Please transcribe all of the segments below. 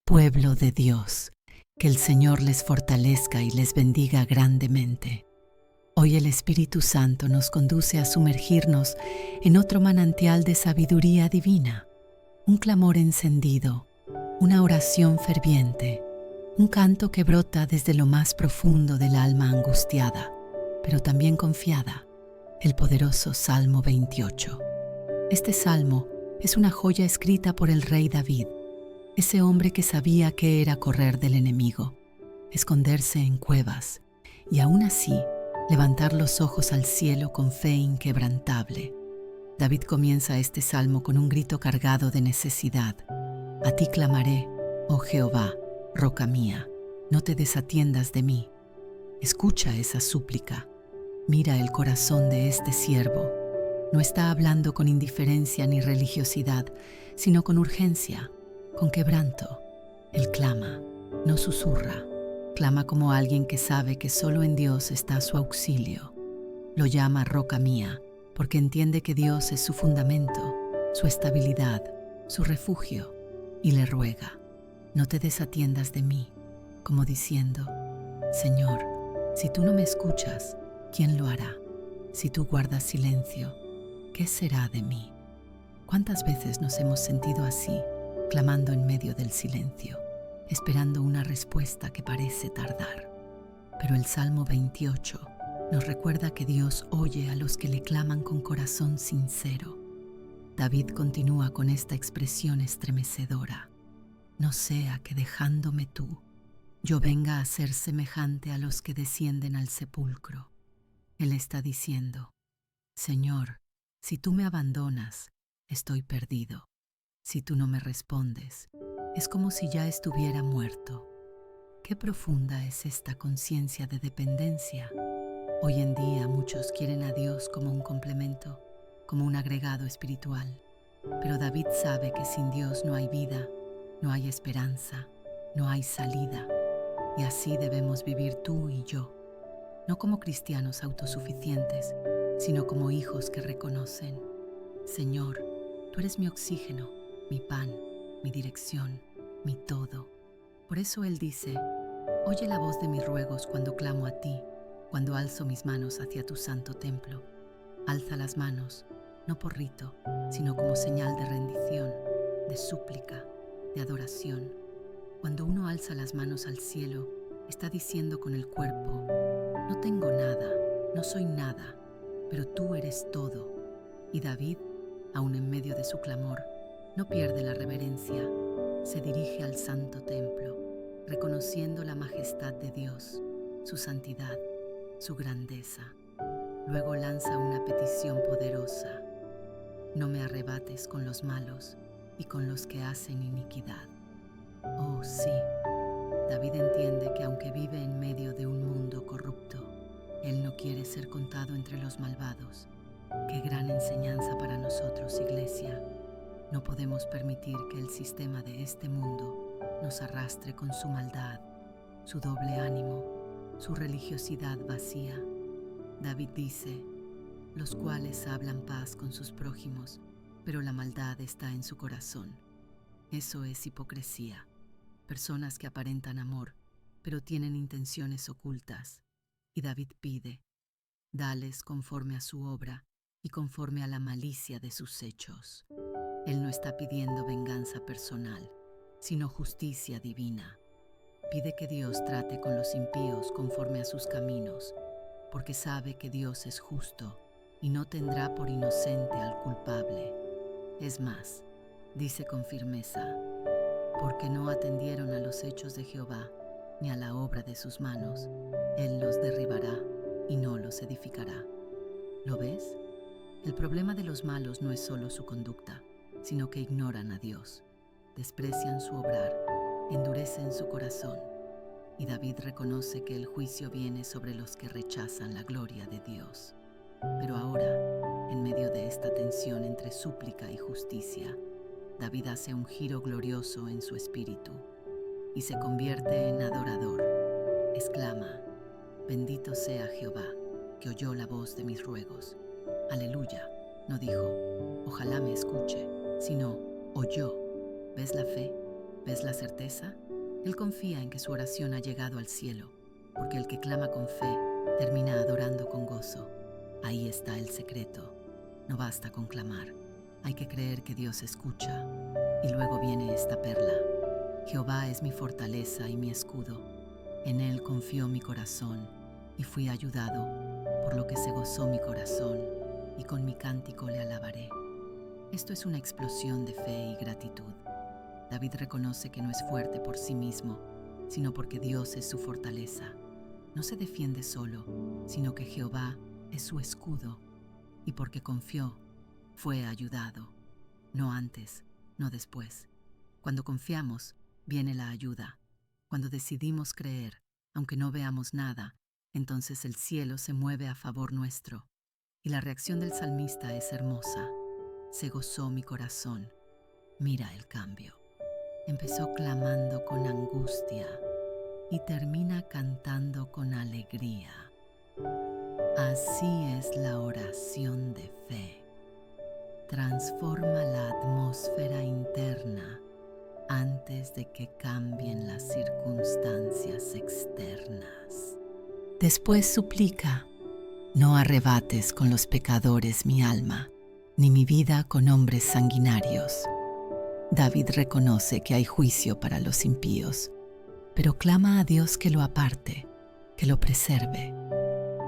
pueblo de Dios, que el Señor les fortalezca y les bendiga grandemente. Hoy el Espíritu Santo nos conduce a sumergirnos en otro manantial de sabiduría divina, un clamor encendido, una oración ferviente, un canto que brota desde lo más profundo del alma angustiada, pero también confiada, el poderoso Salmo 28. Este salmo es una joya escrita por el rey David, ese hombre que sabía qué era correr del enemigo, esconderse en cuevas y aún así levantar los ojos al cielo con fe inquebrantable. David comienza este salmo con un grito cargado de necesidad. A ti clamaré, oh Jehová, roca mía, no te desatiendas de mí. Escucha esa súplica. Mira el corazón de este siervo. No está hablando con indiferencia ni religiosidad, sino con urgencia, con quebranto. Él clama, no susurra. Clama como alguien que sabe que solo en Dios está su auxilio. Lo llama roca mía, porque entiende que Dios es su fundamento, su estabilidad, su refugio, y le ruega, no te desatiendas de mí, como diciendo, Señor, si tú no me escuchas, ¿quién lo hará? Si tú guardas silencio, ¿qué será de mí? ¿Cuántas veces nos hemos sentido así, clamando en medio del silencio, esperando una respuesta que parece tardar? Pero el Salmo 28 nos recuerda que Dios oye a los que le claman con corazón sincero. David continúa con esta expresión estremecedora. No sea que dejándome tú, yo venga a ser semejante a los que descienden al sepulcro. Él está diciendo, Señor, si tú me abandonas, estoy perdido. Si tú no me respondes, es como si ya estuviera muerto. Qué profunda es esta conciencia de dependencia. Hoy en día muchos quieren a Dios como un complemento, como un agregado espiritual. Pero David sabe que sin Dios no hay vida, no hay esperanza, no hay salida. Y así debemos vivir tú y yo, no como cristianos autosuficientes, sino como hijos que reconocen, Señor, tú eres mi oxígeno, mi pan, mi dirección, mi todo. Por eso Él dice, oye la voz de mis ruegos cuando clamo a ti, cuando alzo mis manos hacia tu santo templo. Alza las manos, no por rito, sino como señal de rendición, de súplica, de adoración. Cuando uno alza las manos al cielo, está diciendo con el cuerpo, no tengo nada, no soy nada, pero tú eres todo. Y David, aun en medio de su clamor, no pierde la reverencia, se dirige al santo templo, reconociendo la majestad de Dios, su santidad, su grandeza. Luego lanza una petición poderosa. No me arrebates con los malos y con los que hacen iniquidad. Oh, sí, David entiende que aunque vive en medio de un mundo corrupto, él no quiere ser contado entre los malvados. Qué gran enseñanza para nosotros, Iglesia. No podemos permitir que el sistema de este mundo nos arrastre con su maldad, su doble ánimo, su religiosidad vacía. David dice, los cuales hablan paz con sus prójimos, pero la maldad está en su corazón. Eso es hipocresía. Personas que aparentan amor, pero tienen intenciones ocultas. Y David pide, dales conforme a su obra y conforme a la malicia de sus hechos. Él no está pidiendo venganza personal, sino justicia divina. Pide que Dios trate con los impíos conforme a sus caminos, porque sabe que Dios es justo y no tendrá por inocente al culpable. Es más, dice con firmeza, porque no atendieron a los hechos de Jehová, ni a la obra de sus manos, Él los derribará y no los edificará. ¿Lo ves? El problema de los malos no es solo su conducta, sino que ignoran a Dios, desprecian su obrar, endurecen su corazón. Y David reconoce que el juicio viene sobre los que rechazan la gloria de Dios. Pero ahora, en medio de esta tensión entre súplica y justicia, David hace un giro glorioso en su espíritu y se convierte en adorador. Exclama, bendito sea Jehová, que oyó la voz de mis ruegos. Aleluya. No dijo, ojalá me escuche, sino oyó. ¿Ves la fe? ¿Ves la certeza? Él confía en que su oración ha llegado al cielo, porque el que clama con fe termina adorando con gozo. Ahí está el secreto. No basta con clamar. Hay que creer que Dios escucha. Y luego viene esta perla. Jehová es mi fortaleza y mi escudo. En él confió mi corazón y fui ayudado, por lo que se gozó mi corazón y con mi cántico le alabaré. Esto es una explosión de fe y gratitud. David reconoce que no es fuerte por sí mismo, sino porque Dios es su fortaleza. No se defiende solo, sino que Jehová es su escudo, y porque confió, fue ayudado. No antes, no después. Cuando confiamos, viene la ayuda. Cuando decidimos creer, aunque no veamos nada, entonces el cielo se mueve a favor nuestro. Y la reacción del salmista es hermosa. Se gozó mi corazón. Mira el cambio. Empezó clamando con angustia y termina cantando con alegría. Así es la oración de fe. Transforma la atmósfera interna antes de que cambien las circunstancias externas. Después suplica: no arrebates con los pecadores mi alma, ni mi vida con hombres sanguinarios. David reconoce que hay juicio para los impíos, pero clama a Dios que lo aparte, que lo preserve.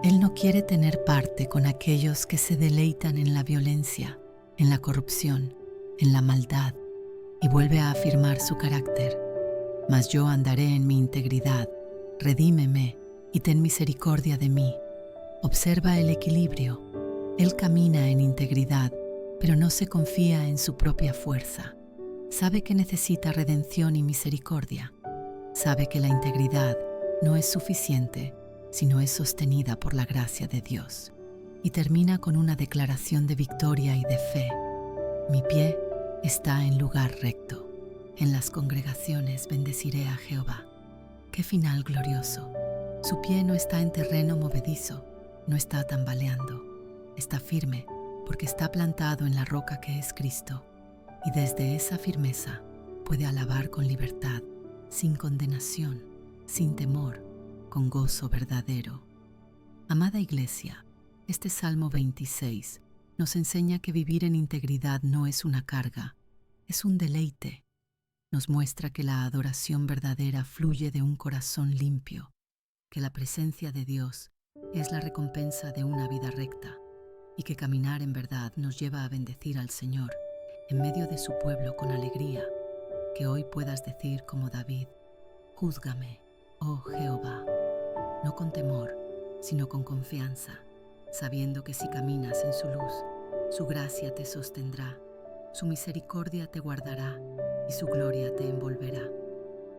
Él no quiere tener parte con aquellos que se deleitan en la violencia, en la corrupción, en la maldad, y vuelve a afirmar su carácter. Mas yo andaré en mi integridad, redímeme y ten misericordia de mí. Observa el equilibrio. Él camina en integridad, pero no se confía en su propia fuerza. Sabe que necesita redención y misericordia. Sabe que la integridad no es suficiente, sino es sostenida por la gracia de Dios. Y termina con una declaración de victoria y de fe. Mi pie está en lugar recto. En las congregaciones bendeciré a Jehová. ¡Qué final glorioso! Su pie no está en terreno movedizo, no está tambaleando. Está firme porque está plantado en la roca que es Cristo. Y desde esa firmeza puede alabar con libertad, sin condenación, sin temor, con gozo verdadero. Amada Iglesia, este Salmo 26 nos enseña que vivir en integridad no es una carga, es un deleite. Nos muestra que la adoración verdadera fluye de un corazón limpio, que la presencia de Dios es la recompensa de una vida recta y que caminar en verdad nos lleva a bendecir al Señor en medio de su pueblo con alegría. Que hoy puedas decir como David: júzgame, oh Jehová, no con temor, sino con confianza, sabiendo que si caminas en su luz, su gracia te sostendrá, su misericordia te guardará y su gloria te envolverá.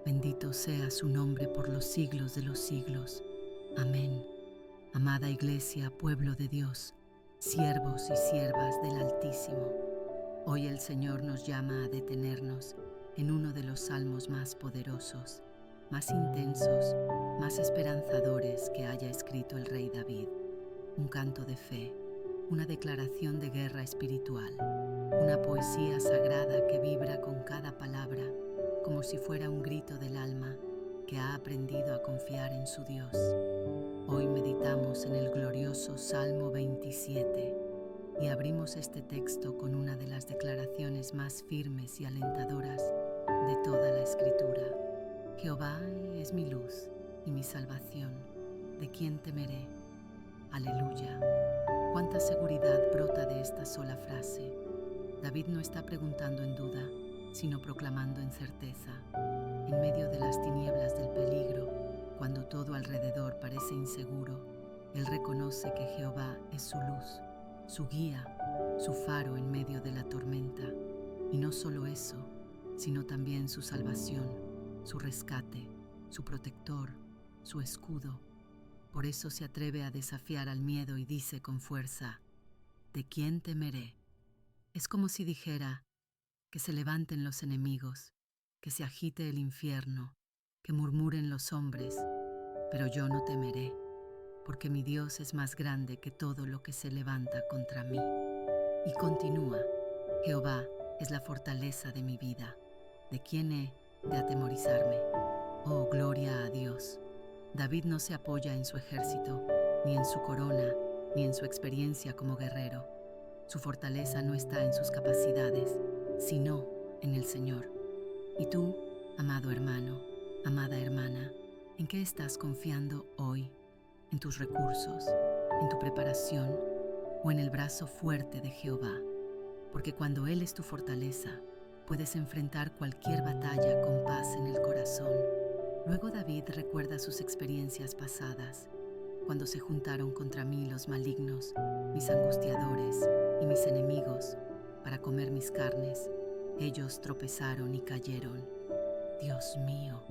Bendito sea su nombre por los siglos de los siglos. Amén. Amada Iglesia, pueblo de Dios, siervos y siervas del Altísimo, hoy el Señor nos llama a detenernos en uno de los salmos más poderosos, más intensos, más esperanzadores que haya escrito el rey David. Un canto de fe, una declaración de guerra espiritual, una poesía sagrada que vibra con cada palabra, como si fuera un grito del alma que ha aprendido a confiar en su Dios. Hoy meditamos en el glorioso Salmo 27 y abrimos este texto con una de las declaraciones más firmes y alentadoras de toda la Escritura. Jehová es mi luz y mi salvación, ¿de quién temeré? Aleluya. Cuánta seguridad brota de esta sola frase. David no está preguntando en duda, sino proclamando en certeza. En medio de las tinieblas del peligro, cuando todo alrededor parece inseguro, él reconoce que Jehová es su luz, su guía, su faro en medio de la tormenta. Y no solo eso, sino también su salvación, su rescate, su protector, su escudo. Por eso se atreve a desafiar al miedo y dice con fuerza: ¿de quién temeré? Es como si dijera: que se levanten los enemigos, que se agite el infierno, que murmuren los hombres, pero yo no temeré, porque mi Dios es más grande que todo lo que se levanta contra mí. Y continúa: Jehová es la fortaleza de mi vida. ¿De quién he de atemorizarme. Oh, gloria a Dios. David no se apoya en su ejército, ni en su corona, ni en su experiencia como guerrero. Su fortaleza no está en sus capacidades, sino en el Señor. ¿Y tú, amado hermano, amada hermana, en qué estás confiando hoy? ¿En tus recursos, en tu preparación o en el brazo fuerte de Jehová? Porque cuando Él es tu fortaleza, puedes enfrentar cualquier batalla con paz en el corazón. Luego David recuerda sus experiencias pasadas, cuando se juntaron contra mí los malignos, mis angustiadores y mis enemigos, para comer mis carnes. Ellos tropezaron y cayeron. Dios mío,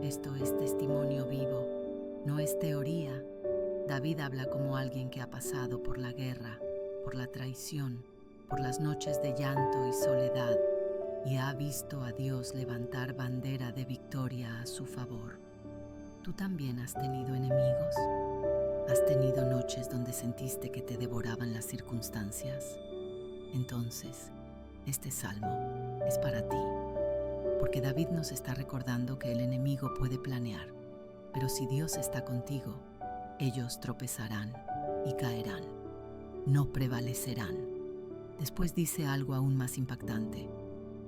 esto es testimonio vivo, no es teoría. David habla como alguien que ha pasado por la guerra, por la traición, por las noches de llanto y soledad, y ha visto a Dios levantar bandera de victoria a su favor. ¿Tú también has tenido enemigos? ¿Has tenido noches donde sentiste que te devoraban las circunstancias? Entonces, este salmo es para ti, porque David nos está recordando que el enemigo puede planear, pero si Dios está contigo, ellos tropezarán y caerán, no prevalecerán. Después dice algo aún más impactante: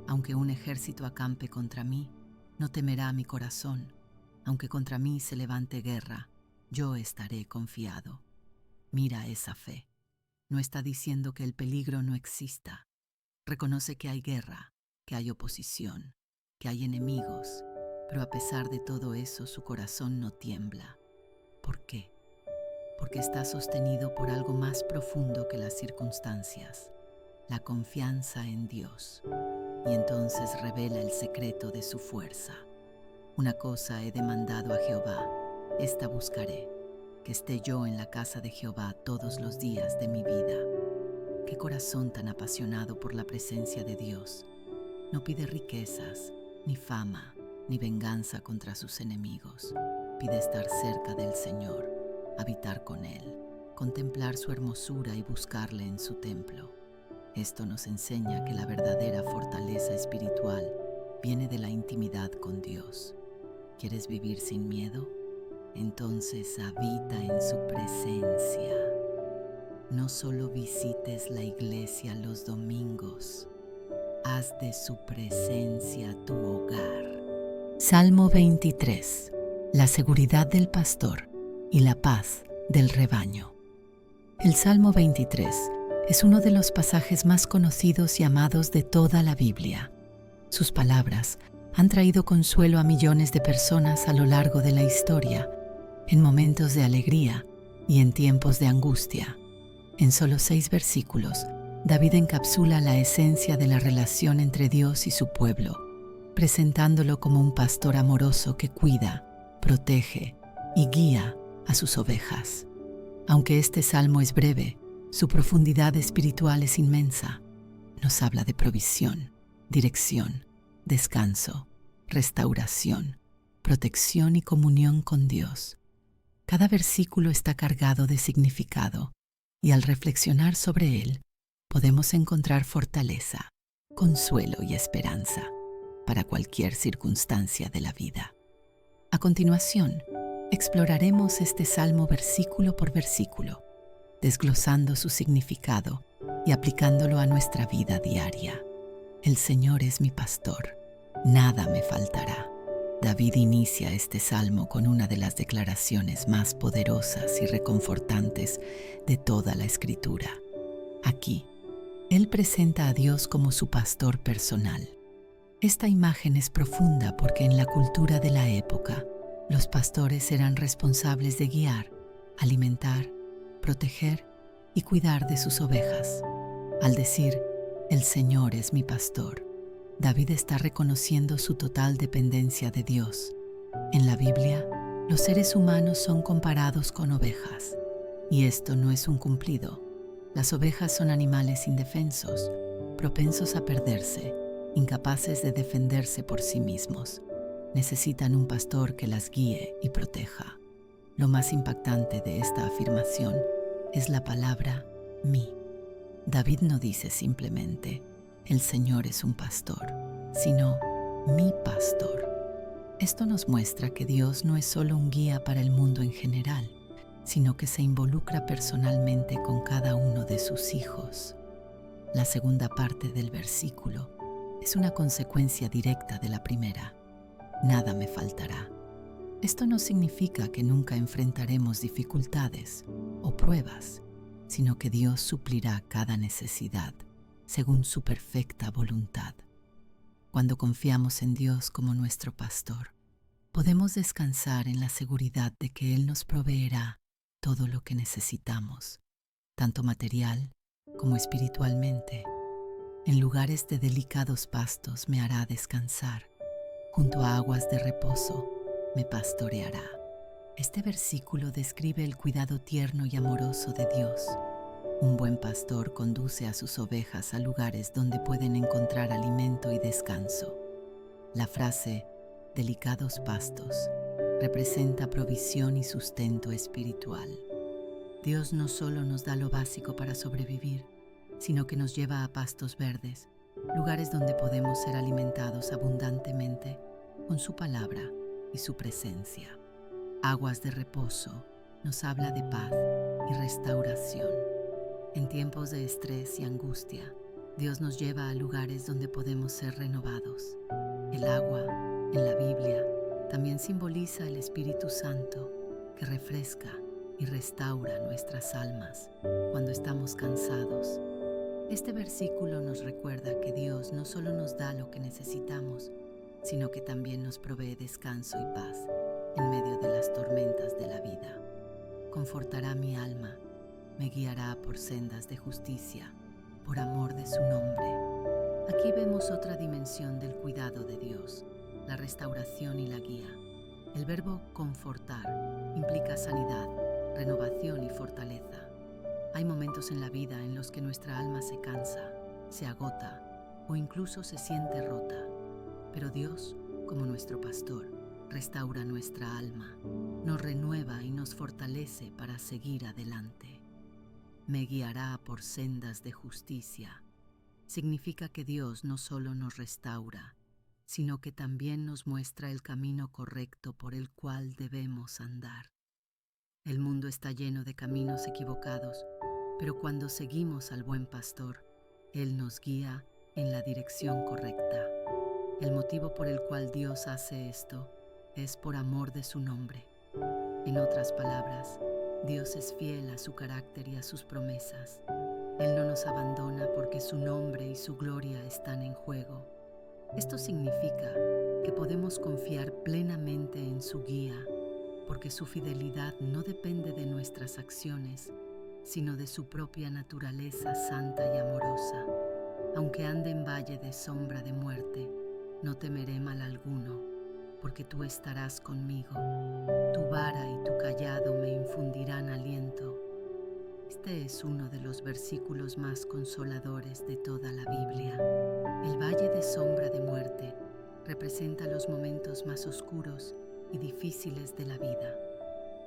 aunque un ejército acampe contra mí, no temerá mi corazón. Aunque contra mí se levante guerra, yo estaré confiado. Mira esa fe. No está diciendo que el peligro no exista. Reconoce que hay guerra, que hay oposición, que hay enemigos, pero a pesar de todo eso su corazón no tiembla. ¿Por qué? Porque está sostenido por algo más profundo que las circunstancias, la confianza en Dios. Y entonces revela el secreto de su fuerza. Una cosa he demandado a Jehová, esta buscaré, que esté yo en la casa de Jehová todos los días de mi vida. Qué corazón tan apasionado por la presencia de Dios. No pide riquezas, ni fama, ni venganza contra sus enemigos. Pide estar cerca del Señor, habitar con Él, contemplar su hermosura y buscarle en su templo. Esto nos enseña que la verdadera fortaleza espiritual viene de la intimidad con Dios. ¿Quieres vivir sin miedo? Entonces habita en su presencia. No solo visites la iglesia los domingos, haz de su presencia tu hogar. Salmo 23. La seguridad del pastor y la paz del rebaño. El Salmo 23 es uno de los pasajes más conocidos y amados de toda la Biblia. Sus palabras han traído consuelo a millones de personas a lo largo de la historia, en momentos de alegría y en tiempos de angustia. En solo 6 versículos, David encapsula la esencia de la relación entre Dios y su pueblo, presentándolo como un pastor amoroso que cuida, protege y guía a sus ovejas. Aunque este salmo es breve, su profundidad espiritual es inmensa. Nos habla de provisión, dirección, descanso, restauración, protección y comunión con Dios. Cada versículo está cargado de significado y al reflexionar sobre él, podemos encontrar fortaleza, consuelo y esperanza para cualquier circunstancia de la vida. A continuación, exploraremos este salmo versículo por versículo, desglosando su significado y aplicándolo a nuestra vida diaria. El Señor es mi pastor, nada me faltará. David inicia este salmo con una de las declaraciones más poderosas y reconfortantes de toda la Escritura. Aquí, él presenta a Dios como su pastor personal. Esta imagen es profunda porque en la cultura de la época, los pastores eran responsables de guiar, alimentar, proteger y cuidar de sus ovejas. Al decir, el Señor es mi pastor, David está reconociendo su total dependencia de Dios. En la Biblia, los seres humanos son comparados con ovejas, y esto no es un cumplido. Las ovejas son animales indefensos, propensos a perderse, incapaces de defenderse por sí mismos. Necesitan un pastor que las guíe y proteja. Lo más impactante de esta afirmación es la palabra mí. David no dice simplemente, el Señor es un pastor, sino, mi pastor. Esto nos muestra que Dios no es solo un guía para el mundo en general, sino que se involucra personalmente con cada uno de sus hijos. La segunda parte del versículo es una consecuencia directa de la primera. Nada me faltará. Esto no significa que nunca enfrentaremos dificultades o pruebas, sino que Dios suplirá cada necesidad según su perfecta voluntad. Cuando confiamos en Dios como nuestro pastor, podemos descansar en la seguridad de que Él nos proveerá todo lo que necesitamos, tanto material como espiritualmente. En lugares de delicados pastos me hará descansar, junto a aguas de reposo me pastoreará. Este versículo describe el cuidado tierno y amoroso de Dios. Un buen pastor conduce a sus ovejas a lugares donde pueden encontrar alimento y descanso. La frase delicados pastos representa provisión y sustento espiritual. Dios no solo nos da lo básico para sobrevivir, sino que nos lleva a pastos verdes, lugares donde podemos ser alimentados abundantemente con su palabra y su presencia. Aguas de reposo nos habla de paz y restauración. En tiempos de estrés y angustia, Dios nos lleva a lugares donde podemos ser renovados. El agua, en la Biblia, también simboliza el Espíritu Santo, que refresca y restaura nuestras almas cuando estamos cansados. Este versículo nos recuerda que Dios no solo nos da lo que necesitamos, sino que también nos provee descanso y paz en medio de las tormentas de la vida. Confortará mi alma, me guiará por sendas de justicia, por amor de su nombre. Aquí vemos otra dimensión del cuidado de Dios, la restauración y la guía. El verbo confortar implica sanidad, renovación y fortaleza. Hay momentos en la vida en los que nuestra alma se cansa, se agota o incluso se siente rota. Pero Dios, como nuestro pastor, restaura nuestra alma, nos renueva y nos fortalece para seguir adelante. Me guiará por sendas de justicia. Significa que Dios no solo nos restaura, sino que también nos muestra el camino correcto por el cual debemos andar. El mundo está lleno de caminos equivocados, pero cuando seguimos al buen pastor, Él nos guía en la dirección correcta. El motivo por el cual Dios hace esto es por amor de su nombre. En otras palabras, Dios es fiel a su carácter y a sus promesas. Él no nos abandona porque su nombre y su gloria están en juego. Esto significa que podemos confiar plenamente en su guía, porque su fidelidad no depende de nuestras acciones, sino de su propia naturaleza santa y amorosa. Aunque ande en valle de sombra de muerte, no temeré mal alguno, porque tú estarás conmigo. Tu vara y tu cayado me infundirán aliento. Este es uno de los versículos más consoladores de toda la Biblia. El valle de sombra de muerte representa los momentos más oscuros y difíciles de la vida.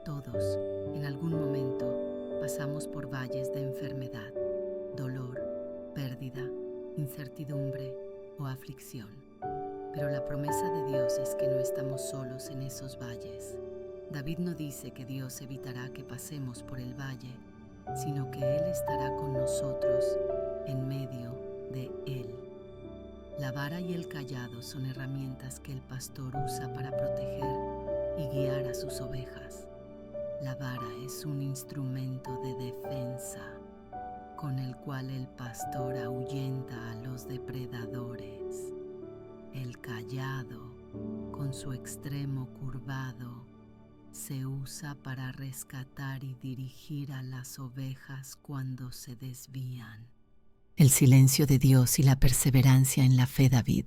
Todos, en algún momento, pasamos por valles de enfermedad, dolor, pérdida, incertidumbre o aflicción. Pero la promesa de Dios es que no estamos solos en esos valles. David no dice que Dios evitará que pasemos por el valle, sino que Él estará con nosotros en medio de él. La vara y el cayado son herramientas que el pastor usa para proteger y guiar a sus ovejas. La vara es un instrumento de defensa con el cual el pastor ahuyenta a los depredadores. El cayado, con su extremo curvado, se usa para rescatar y dirigir a las ovejas cuando se desvían. El silencio de Dios y la perseverancia en la fe. David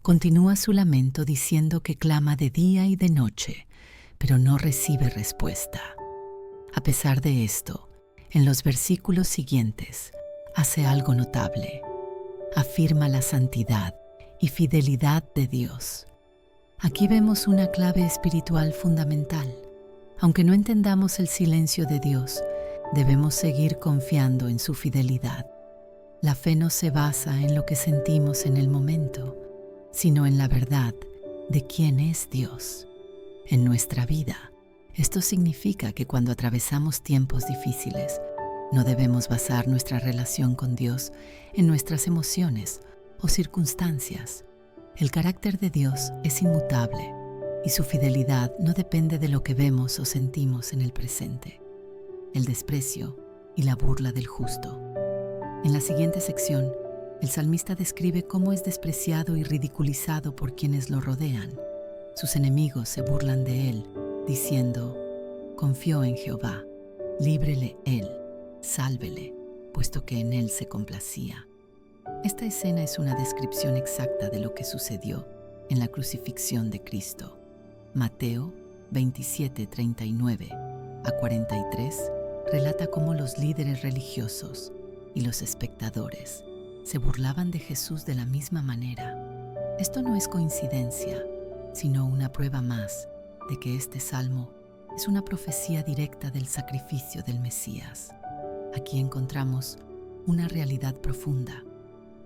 continúa su lamento diciendo que clama de día y de noche, pero no recibe respuesta. A pesar de esto, en los versículos siguientes, hace algo notable. Afirma la santidad y fidelidad de Dios. Aquí vemos una clave espiritual fundamental. Aunque no entendamos el silencio de Dios, debemos seguir confiando en su fidelidad. La fe no se basa en lo que sentimos en el momento, sino en la verdad de quién es Dios en nuestra vida. Esto significa que cuando atravesamos tiempos difíciles, no debemos basar nuestra relación con Dios en nuestras emociones o circunstancias. El carácter de Dios es inmutable y su fidelidad no depende de lo que vemos o sentimos en el presente, el desprecio y la burla del justo. En la siguiente sección, el salmista describe cómo es despreciado y ridiculizado por quienes lo rodean. Sus enemigos se burlan de él, diciendo: «Confió en Jehová, líbrele él, sálvele, puesto que en él se complacía». Esta escena es una descripción exacta de lo que sucedió en la crucifixión de Cristo. Mateo 27:39 a 43 relata cómo los líderes religiosos y los espectadores se burlaban de Jesús de la misma manera. Esto no es coincidencia, sino una prueba más de que este salmo es una profecía directa del sacrificio del Mesías. Aquí encontramos una realidad profunda.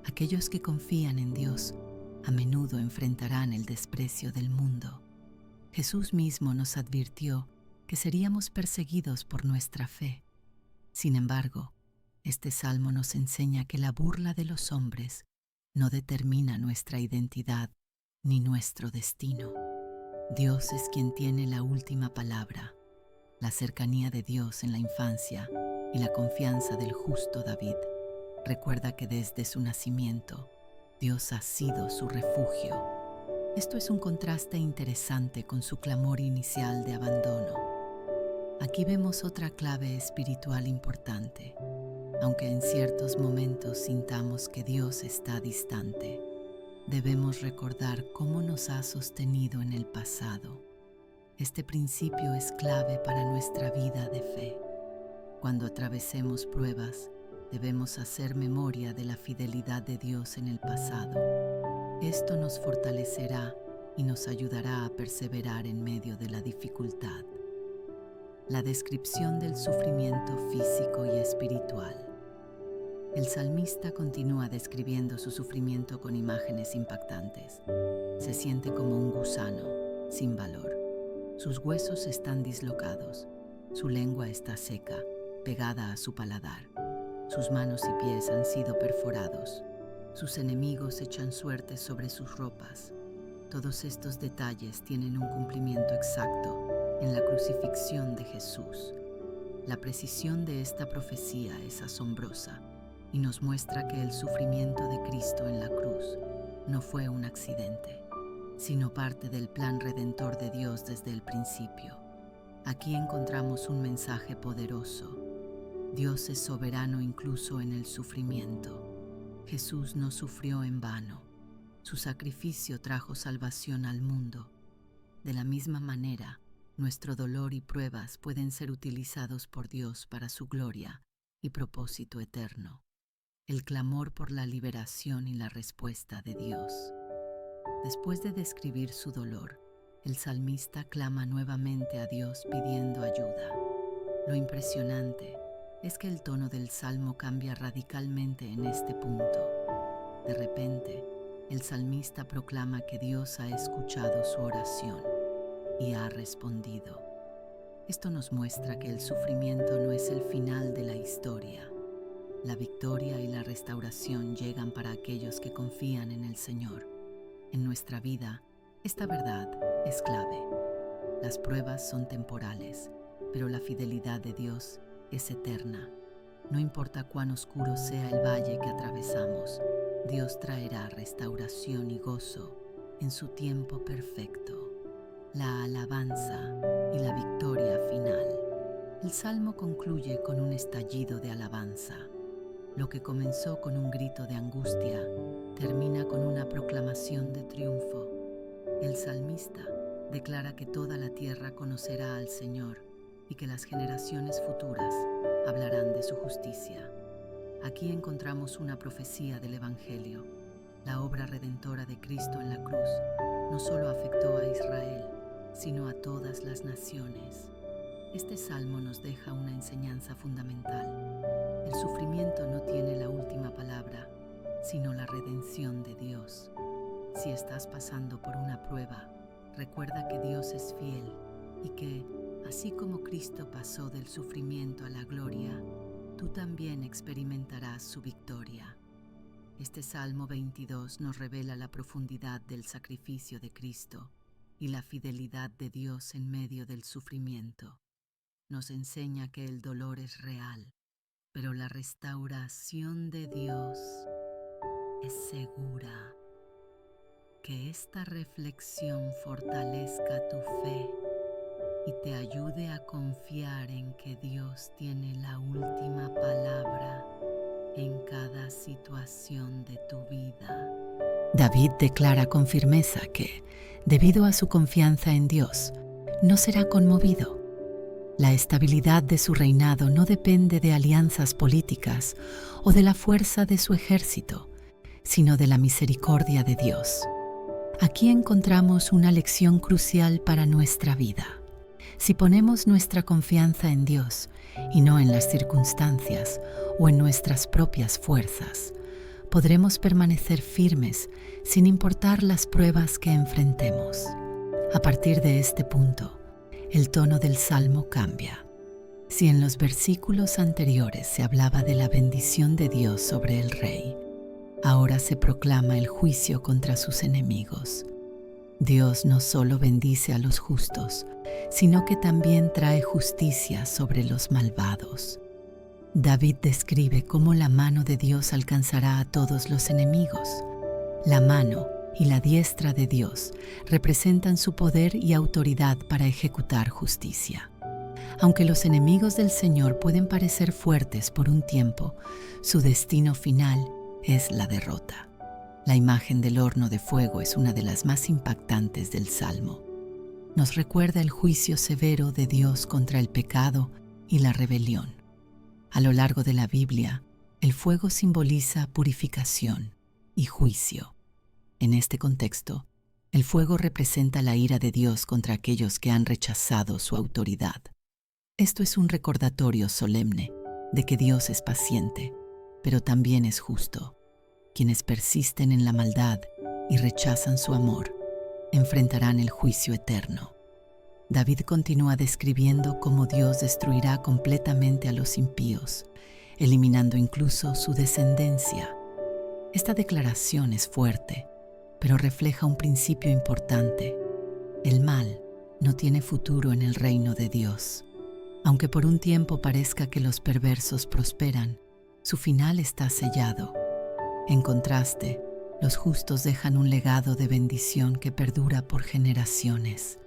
Aquellos que confían en Dios a menudo enfrentarán el desprecio del mundo. Jesús mismo nos advirtió que seríamos perseguidos por nuestra fe. Sin embargo, este salmo nos enseña que la burla de los hombres no determina nuestra identidad ni nuestro destino. Dios es quien tiene la última palabra. La cercanía de Dios en la infancia y la confianza del justo David recuerda que desde su nacimiento Dios ha sido su refugio. Esto es un contraste interesante con su clamor inicial de abandono. Aquí vemos otra clave espiritual importante. Aunque en ciertos momentos sintamos que Dios está distante, debemos recordar cómo nos ha sostenido en el pasado. Este principio es clave para nuestra vida de fe. Cuando atravesemos pruebas, debemos hacer memoria de la fidelidad de Dios en el pasado. Esto nos fortalecerá y nos ayudará a perseverar en medio de la dificultad. La descripción del sufrimiento físico y espiritual. El salmista continúa describiendo su sufrimiento con imágenes impactantes. Se siente como un gusano, sin valor. Sus huesos están dislocados. Su lengua está seca, pegada a su paladar. Sus manos y pies han sido perforados. Sus enemigos echan suertes sobre sus ropas. Todos estos detalles tienen un cumplimiento exacto en la crucifixión de Jesús. La precisión de esta profecía es asombrosa y nos muestra que el sufrimiento de Cristo en la cruz no fue un accidente, sino parte del plan redentor de Dios desde el principio. Aquí encontramos un mensaje poderoso. Dios es soberano incluso en el sufrimiento. Jesús no sufrió en vano. Su sacrificio trajo salvación al mundo. De la misma manera, nuestro dolor y pruebas pueden ser utilizados por Dios para su gloria y propósito eterno. El clamor por la liberación y la respuesta de Dios. Después de describir su dolor, el salmista clama nuevamente a Dios pidiendo ayuda. Lo impresionante es que el tono del salmo cambia radicalmente en este punto. De repente, el salmista proclama que Dios ha escuchado su oración y ha respondido. Esto nos muestra que el sufrimiento no es el final de la historia. La victoria y la restauración llegan para aquellos que confían en el Señor. En nuestra vida, esta verdad es clave. Las pruebas son temporales, pero la fidelidad de Dios es eterna. No importa cuán oscuro sea el valle que atravesamos, Dios traerá restauración y gozo en su tiempo perfecto. La alabanza y la victoria final. El salmo concluye con un estallido de alabanza. Lo que comenzó con un grito de angustia termina con una proclamación de triunfo. El salmista declara que toda la tierra conocerá al Señor y que las generaciones futuras hablarán de su justicia. Aquí encontramos una profecía del Evangelio. La obra redentora de Cristo en la cruz no solo afectó a Israel, sino a todas las naciones. Este salmo nos deja una enseñanza fundamental. El sufrimiento no tiene la última palabra, sino la redención de Dios. Si estás pasando por una prueba, recuerda que Dios es fiel y que, así como Cristo pasó del sufrimiento a la gloria, tú también experimentarás su victoria. Este Salmo 22 nos revela la profundidad del sacrificio de Cristo y la fidelidad de Dios en medio del sufrimiento. Nos enseña que el dolor es real, pero la restauración de Dios es segura. Que esta reflexión fortalezca tu fe y te ayude a confiar en que Dios tiene la última palabra en cada situación de tu vida. David declara con firmeza que, debido a su confianza en Dios, no será conmovido. La estabilidad de su reinado no depende de alianzas políticas o de la fuerza de su ejército, sino de la misericordia de Dios. Aquí encontramos una lección crucial para nuestra vida. Si ponemos nuestra confianza en Dios y no en las circunstancias o en nuestras propias fuerzas, podremos permanecer firmes sin importar las pruebas que enfrentemos. A partir de este punto, el tono del Salmo cambia. Si en los versículos anteriores se hablaba de la bendición de Dios sobre el rey, ahora se proclama el juicio contra sus enemigos. Dios no solo bendice a los justos, sino que también trae justicia sobre los malvados. David describe cómo la mano de Dios alcanzará a todos los enemigos. La mano y la diestra de Dios representan su poder y autoridad para ejecutar justicia. Aunque los enemigos del Señor pueden parecer fuertes por un tiempo, su destino final es la derrota. La imagen del horno de fuego es una de las más impactantes del Salmo. Nos recuerda el juicio severo de Dios contra el pecado y la rebelión. A lo largo de la Biblia, el fuego simboliza purificación y juicio. En este contexto, el fuego representa la ira de Dios contra aquellos que han rechazado su autoridad. Esto es un recordatorio solemne de que Dios es paciente, pero también es justo. Quienes persisten en la maldad y rechazan su amor, enfrentarán el juicio eterno. David continúa describiendo cómo Dios destruirá completamente a los impíos, eliminando incluso su descendencia. Esta declaración es fuerte, pero refleja un principio importante. El mal no tiene futuro en el reino de Dios. Aunque por un tiempo parezca que los perversos prosperan, su final está sellado. En contraste, los justos dejan un legado de bendición que perdura por generaciones.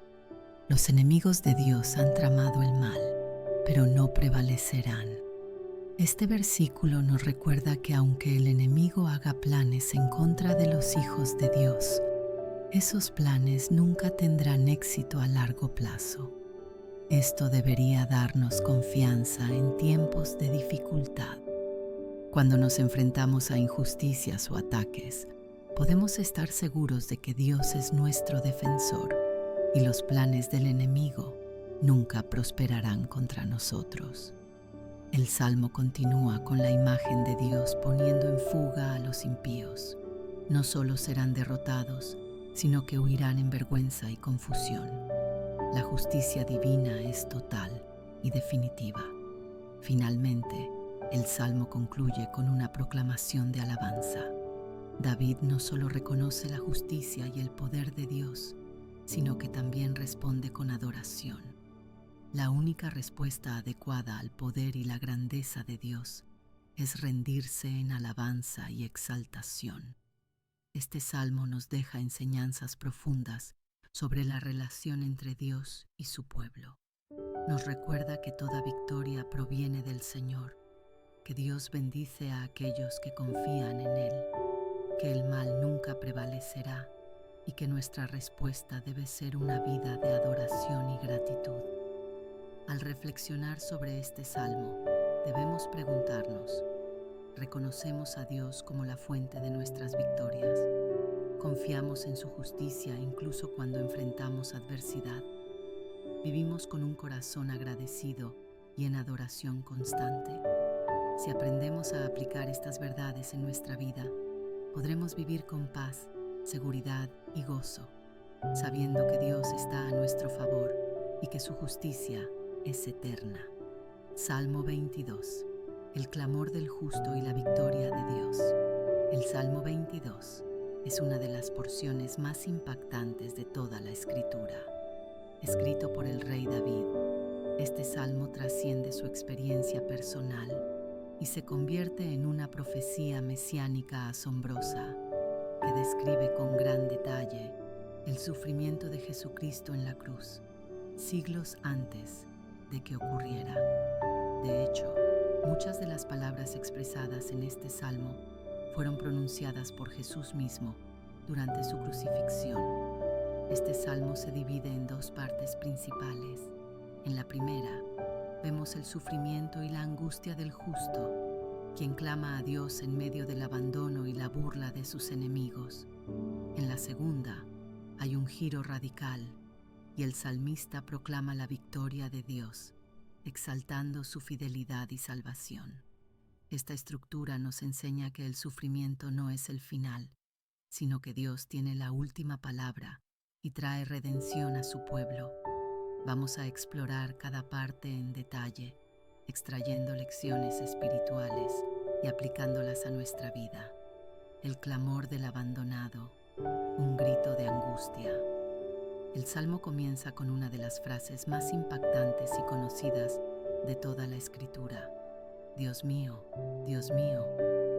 Los enemigos de Dios han tramado el mal, pero no prevalecerán. Este versículo nos recuerda que aunque el enemigo haga planes en contra de los hijos de Dios, esos planes nunca tendrán éxito a largo plazo. Esto debería darnos confianza en tiempos de dificultad. Cuando nos enfrentamos a injusticias o ataques, podemos estar seguros de que Dios es nuestro defensor y los planes del enemigo nunca prosperarán contra nosotros. El Salmo continúa con la imagen de Dios poniendo en fuga a los impíos. No solo serán derrotados, sino que huirán en vergüenza y confusión. La justicia divina es total y definitiva. Finalmente, el Salmo concluye con una proclamación de alabanza. David no solo reconoce la justicia y el poder de Dios, sino que también responde con adoración. La única respuesta adecuada al poder y la grandeza de Dios es rendirse en alabanza y exaltación. Este salmo nos deja enseñanzas profundas sobre la relación entre Dios y su pueblo. Nos recuerda que toda victoria proviene del Señor, que Dios bendice a aquellos que confían en Él, que el mal nunca prevalecerá y que nuestra respuesta debe ser una vida de adoración y gratitud. Al reflexionar sobre este salmo, debemos preguntarnos: ¿reconocemos a Dios como la fuente de nuestras victorias? ¿Confiamos en su justicia incluso cuando enfrentamos adversidad? ¿Vivimos con un corazón agradecido y en adoración constante? Si aprendemos a aplicar estas verdades en nuestra vida, podremos vivir con paz seguridad y gozo, sabiendo que Dios está a nuestro favor y que su justicia es eterna. Salmo 22. El clamor del justo y la victoria de Dios. El Salmo 22 es una de las porciones más impactantes de toda la Escritura. Escrito por el rey David, este salmo trasciende su experiencia personal y se convierte en una profecía mesiánica asombrosa que describe con gran detalle el sufrimiento de Jesucristo en la cruz, siglos antes de que ocurriera. De hecho, muchas de las palabras expresadas en este salmo fueron pronunciadas por Jesús mismo durante su crucifixión. Este salmo se divide en dos partes principales. En la primera, vemos el sufrimiento y la angustia del justo, quien clama a Dios en medio del abandono y la burla de sus enemigos. En la segunda, hay un giro radical y el salmista proclama la victoria de Dios, exaltando su fidelidad y salvación. Esta estructura nos enseña que el sufrimiento no es el final, sino que Dios tiene la última palabra y trae redención a su pueblo. Vamos a explorar cada parte en detalle, extrayendo lecciones espirituales y aplicándolas a nuestra vida. El clamor del abandonado, un grito de angustia. El salmo comienza con una de las frases más impactantes y conocidas de toda la Escritura. Dios mío,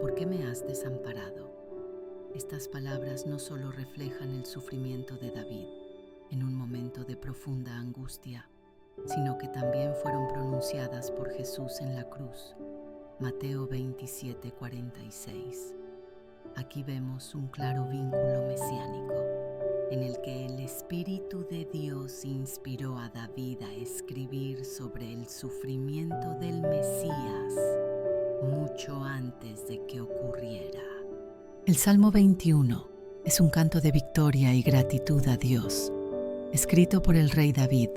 ¿por qué me has desamparado? Estas palabras no solo reflejan el sufrimiento de David en un momento de profunda angustia, sino que también fueron pronunciadas por Jesús en la cruz. Mateo 27:46. Aquí vemos un claro vínculo mesiánico, en el que el Espíritu de Dios inspiró a David a escribir sobre el sufrimiento del Mesías mucho antes de que ocurriera. El Salmo 21 es un canto de victoria y gratitud a Dios. Escrito por el rey David,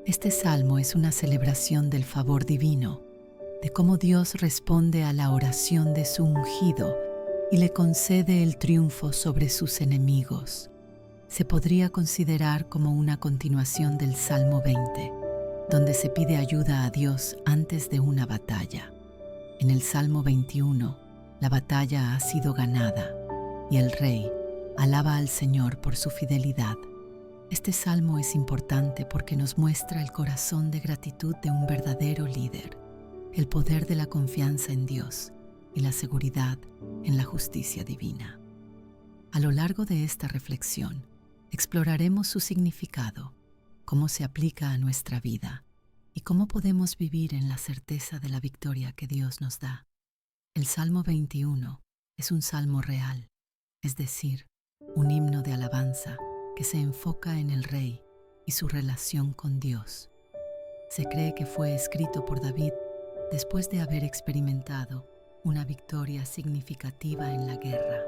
este salmo es una celebración del favor divino, de cómo Dios responde a la oración de su ungido y le concede el triunfo sobre sus enemigos. Se podría considerar como una continuación del Salmo 20, donde se pide ayuda a Dios antes de una batalla. En el Salmo 21, la batalla ha sido ganada y el rey alaba al Señor por su fidelidad. Este salmo es importante porque nos muestra el corazón de gratitud de un verdadero líder, el poder de la confianza en Dios y la seguridad en la justicia divina. A lo largo de esta reflexión, exploraremos su significado, cómo se aplica a nuestra vida y cómo podemos vivir en la certeza de la victoria que Dios nos da. El Salmo 21 es un salmo real, es decir, un himno de alabanza que se enfoca en el Rey y su relación con Dios. Se cree que fue escrito por David después de haber experimentado una victoria significativa en la guerra.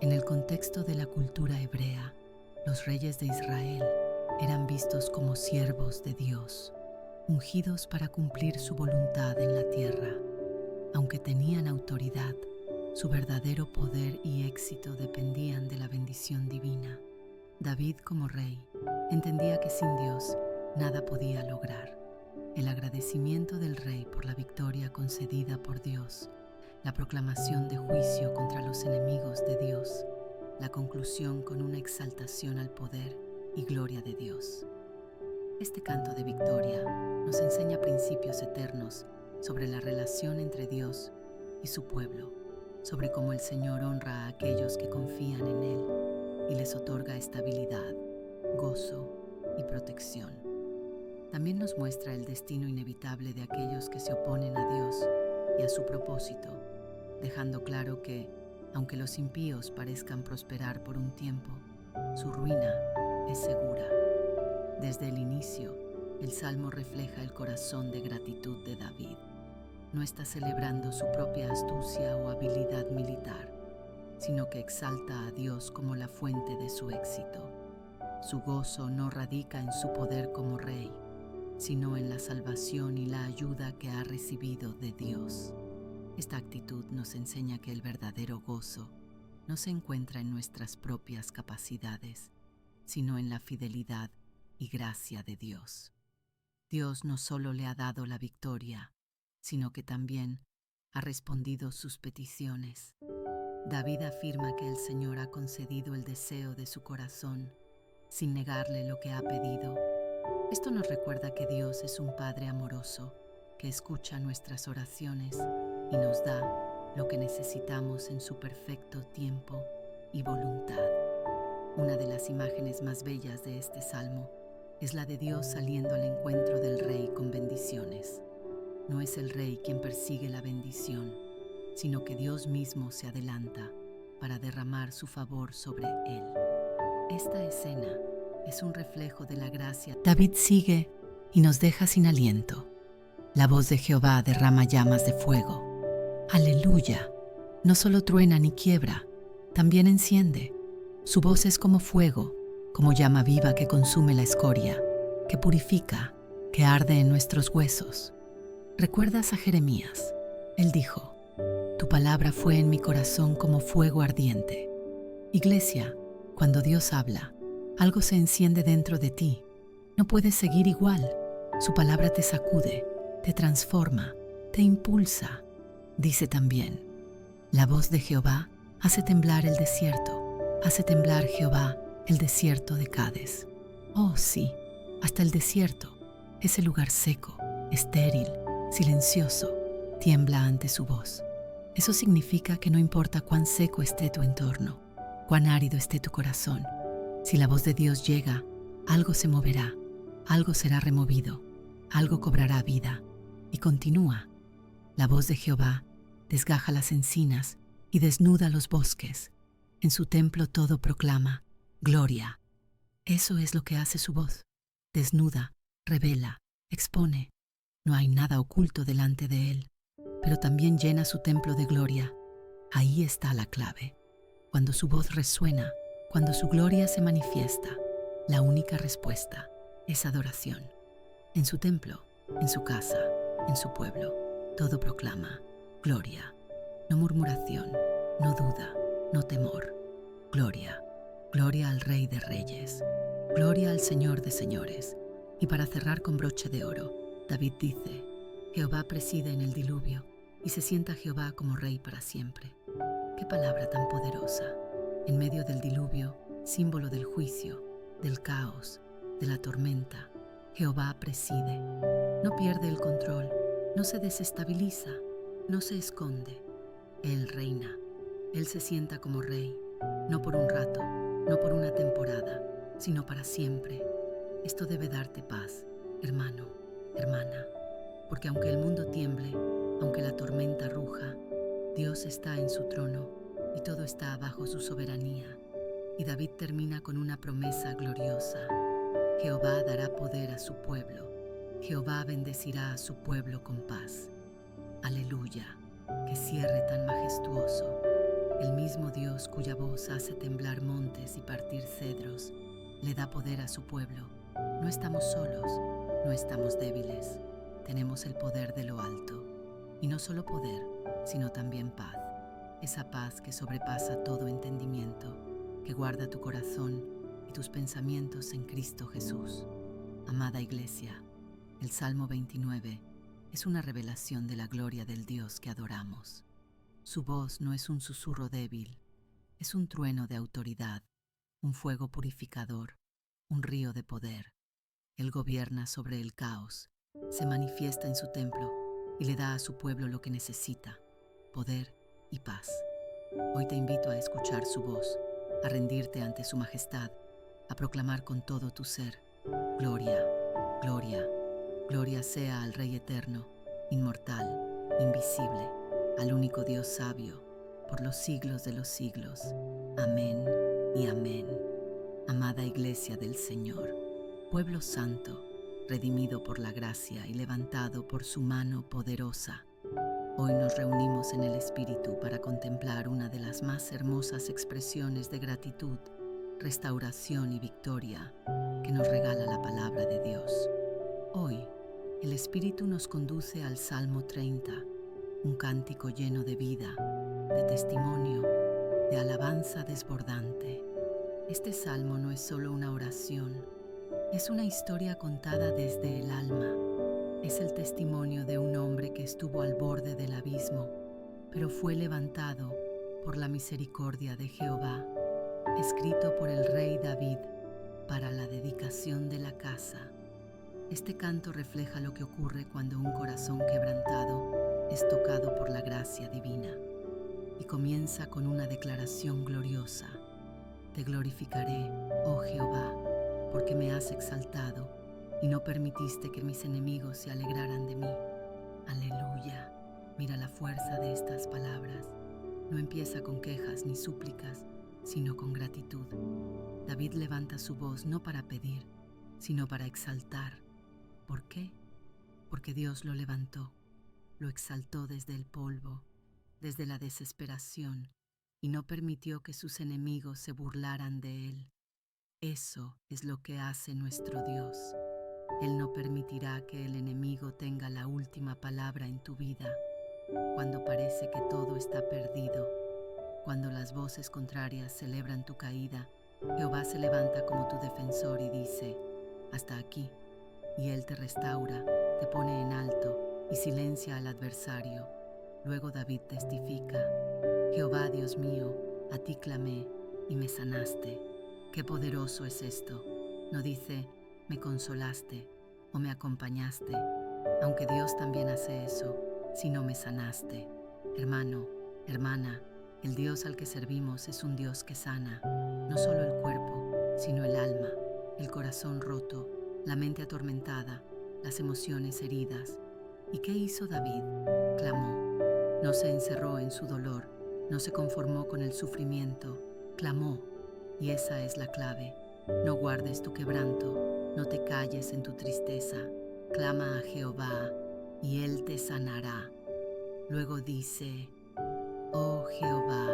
En el contexto de la cultura hebrea, los reyes de Israel eran vistos como siervos de Dios, ungidos para cumplir su voluntad en la tierra. Aunque tenían autoridad, su verdadero poder y éxito dependían de la bendición divina. David, como rey, entendía que sin Dios nada podía lograr. El agradecimiento del rey por la victoria concedida por Dios, la proclamación de juicio contra los enemigos de Dios, la conclusión con una exaltación al poder y gloria de Dios. Este canto de victoria nos enseña principios eternos sobre la relación entre Dios y su pueblo, sobre cómo el Señor honra a aquellos que confían en Él y les otorga estabilidad, gozo y protección. También nos muestra el destino inevitable de aquellos que se oponen a Dios y a su propósito, dejando claro que, aunque los impíos parezcan prosperar por un tiempo, su ruina es segura. Desde el inicio, el Salmo refleja el corazón de gratitud de David. No está celebrando su propia astucia o habilidad militar, sino que exalta a Dios como la fuente de su éxito. Su gozo no radica en su poder como rey, sino en la salvación y la ayuda que ha recibido de Dios. Esta actitud nos enseña que el verdadero gozo no se encuentra en nuestras propias capacidades, sino en la fidelidad y gracia de Dios. Dios no solo le ha dado la victoria, sino que también ha respondido sus peticiones. David afirma que el Señor ha concedido el deseo de su corazón, sin negarle lo que ha pedido. Esto nos recuerda que Dios es un Padre amoroso, que escucha nuestras oraciones y nos da lo que necesitamos en su perfecto tiempo y voluntad. Una de las imágenes más bellas de este salmo es la de Dios saliendo al encuentro del rey con bendiciones. No es el rey quien persigue la bendición, sino que Dios mismo se adelanta para derramar su favor sobre él. Esta escena es un reflejo de la gracia. David sigue y nos deja sin aliento. La voz de Jehová derrama llamas de fuego. ¡Aleluya! No solo truena ni quiebra, también enciende. Su voz es como fuego, como llama viva que consume la escoria, que purifica, que arde en nuestros huesos. ¿Recuerdas a Jeremías? Él dijo: tu palabra fue en mi corazón como fuego ardiente. Iglesia, cuando Dios habla, algo se enciende dentro de ti. No puedes seguir igual. Su palabra te sacude, te transforma, te impulsa. Dice también: la voz de Jehová hace temblar el desierto. Hace temblar Jehová el desierto de Cades. Oh sí, hasta el desierto, ese lugar seco, estéril, silencioso, tiembla ante su voz. Eso significa que no importa cuán seco esté tu entorno, cuán árido esté tu corazón, si la voz de Dios llega, algo se moverá, algo será removido, algo cobrará vida. Y continúa: la voz de Jehová desgaja las encinas y desnuda los bosques. En su templo todo proclama gloria. Eso es lo que hace su voz. Desnuda, revela, expone. No hay nada oculto delante de él, pero también llena su templo de gloria. Ahí está la clave. Cuando su voz resuena, cuando su gloria se manifiesta, la única respuesta es adoración. En su templo, en su casa, en su pueblo, todo proclama gloria. No murmuración, no duda, no temor. Gloria, gloria al Rey de Reyes, gloria al Señor de Señores. Y para cerrar con broche de oro, David dice: Jehová preside en el diluvio, y se sienta Jehová como Rey para siempre. ¡Qué palabra tan poderosa! En medio del diluvio, símbolo del juicio, del caos, de la tormenta, Jehová preside. No pierde el control, no se desestabiliza, no se esconde. Él reina, Él se sienta como Rey, no por un rato, no por una temporada, sino para siempre. Esto debe darte paz, hermano, hermana, porque aunque el mundo tiemble, aunque la tormenta ruja, Dios está en su trono y todo está bajo su soberanía. Y David termina con una promesa gloriosa: Jehová dará poder a su pueblo, Jehová bendecirá a su pueblo con paz. Aleluya, qué cierre tan majestuoso. El mismo Dios cuya voz hace temblar montes y partir cedros, le da poder a su pueblo. No estamos solos, no estamos débiles, tenemos el poder de lo alto. Y no solo poder, sino también paz. Esa paz que sobrepasa todo entendimiento, que guarda tu corazón y tus pensamientos en Cristo Jesús. Amada Iglesia, el Salmo 29 es una revelación de la gloria del Dios que adoramos. Su voz no es un susurro débil, es un trueno de autoridad, un fuego purificador, un río de poder. Él gobierna sobre el caos, se manifiesta en su templo y le da a su pueblo lo que necesita: poder y paz. Hoy te invito a escuchar su voz, a rendirte ante su majestad, a proclamar con todo tu ser: gloria, gloria, gloria sea al Rey eterno, inmortal, invisible, al único Dios sabio, por los siglos de los siglos. Amén y amén. Amada Iglesia del Señor, pueblo santo, redimido por la gracia y levantado por su mano poderosa, hoy nos reunimos en el Espíritu para contemplar una de las más hermosas expresiones de gratitud, restauración y victoria que nos regala la palabra de Dios. Hoy, el Espíritu nos conduce al Salmo 30, un cántico lleno de vida, de testimonio, de alabanza desbordante. Este salmo no es solo una oración, es una historia contada desde el alma. Es el testimonio de un hombre que estuvo al borde del abismo, pero fue levantado por la misericordia de Jehová, escrito por el rey David para la dedicación de la casa. Este canto refleja lo que ocurre cuando un corazón quebrantado es tocado por la gracia divina y comienza con una declaración gloriosa. Te glorificaré, oh Jehová, porque me has exaltado y no permitiste que mis enemigos se alegraran de mí. Aleluya. Mira la fuerza de estas palabras. No empieza con quejas ni súplicas, sino con gratitud. David levanta su voz no para pedir, sino para exaltar. ¿Por qué? Porque Dios lo levantó, lo exaltó desde el polvo, desde la desesperación, y no permitió que sus enemigos se burlaran de él. Eso es lo que hace nuestro Dios. Él no permitirá que el enemigo tenga la última palabra en tu vida. Cuando parece que todo está perdido, cuando las voces contrarias celebran tu caída, Jehová se levanta como tu defensor y dice, hasta aquí, y Él te restaura, te pone en alto y silencia al adversario. Luego David testifica, Jehová Dios mío, a ti clamé y me sanaste. Qué poderoso es esto. No dice, me consolaste o me acompañaste, aunque Dios también hace eso, sino me sanaste. Hermano, hermana, el Dios al que servimos es un Dios que sana, no solo el cuerpo, sino el alma, el corazón roto, la mente atormentada, las emociones heridas. ¿Y qué hizo David? Clamó. No se encerró en su dolor, no se conformó con el sufrimiento, clamó. Y esa es la clave. No guardes tu quebranto, no te calles en tu tristeza. Clama a Jehová, y Él te sanará. Luego dice, oh Jehová,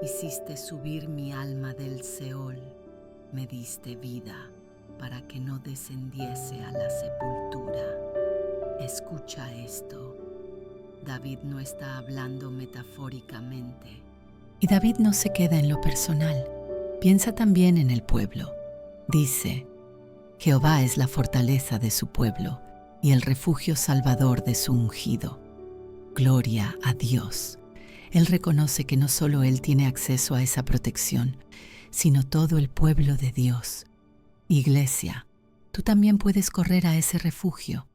hiciste subir mi alma del Seol, me diste vida para que no descendiese a la sepultura. Escucha esto. David no está hablando metafóricamente. Y David no se queda en lo personal, piensa también en el pueblo. Dice, Jehová es la fortaleza de su pueblo y el refugio salvador de su ungido. Gloria a Dios. Él reconoce que no solo él tiene acceso a esa protección, sino todo el pueblo de Dios. Iglesia, tú también puedes correr a ese refugio.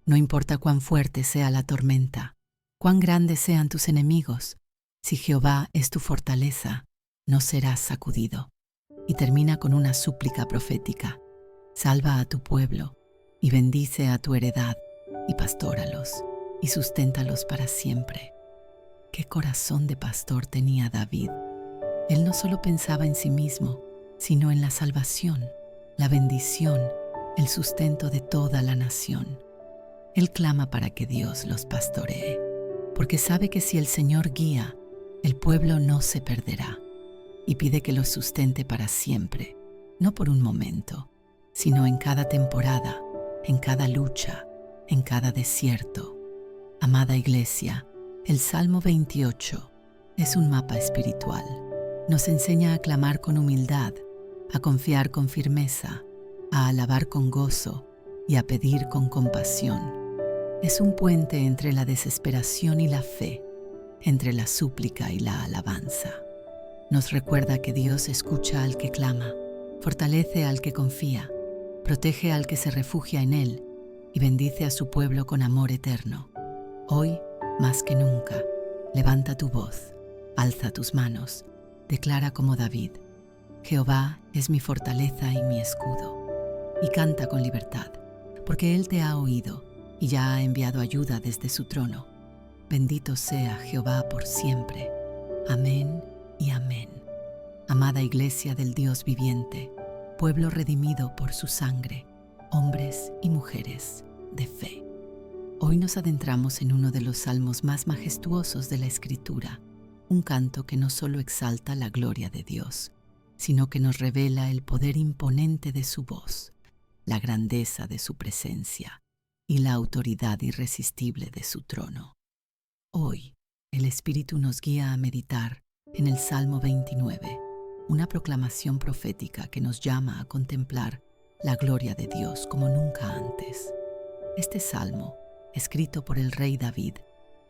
No importa cuán fuerte sea la tormenta, cuán grandes sean tus enemigos, si Jehová es tu fortaleza, no serás sacudido. Y termina con una súplica profética. Salva a tu pueblo y bendice a tu heredad y pastóralos y susténtalos para siempre. Qué corazón de pastor tenía David. Él no solo pensaba en sí mismo, sino en la salvación, la bendición, el sustento de toda la nación. Él clama para que Dios los pastoree, porque sabe que si el Señor guía, el pueblo no se perderá, y pide que los sustente para siempre, no por un momento, sino en cada temporada, en cada lucha, en cada desierto. Amada Iglesia, el Salmo 28 es un mapa espiritual. Nos enseña a clamar con humildad, a confiar con firmeza, a alabar con gozo y a pedir con compasión. Es un puente entre la desesperación y la fe, entre la súplica y la alabanza. Nos recuerda que Dios escucha al que clama, fortalece al que confía, protege al que se refugia en Él y bendice a su pueblo con amor eterno. Hoy, más que nunca, levanta tu voz, alza tus manos, declara como David, Jehová es mi fortaleza y mi escudo, y canta con libertad, porque Él te ha oído y ya ha enviado ayuda desde su trono. Bendito sea Jehová por siempre. Amén y amén. Amada Iglesia del Dios viviente, pueblo redimido por su sangre, hombres y mujeres de fe. Hoy nos adentramos en uno de los salmos más majestuosos de la Escritura, un canto que no solo exalta la gloria de Dios, sino que nos revela el poder imponente de su voz, la grandeza de su presencia y la autoridad irresistible de su trono. Hoy, el Espíritu nos guía a meditar en el Salmo 29, una proclamación profética que nos llama a contemplar la gloria de Dios como nunca antes. Este salmo, escrito por el rey David,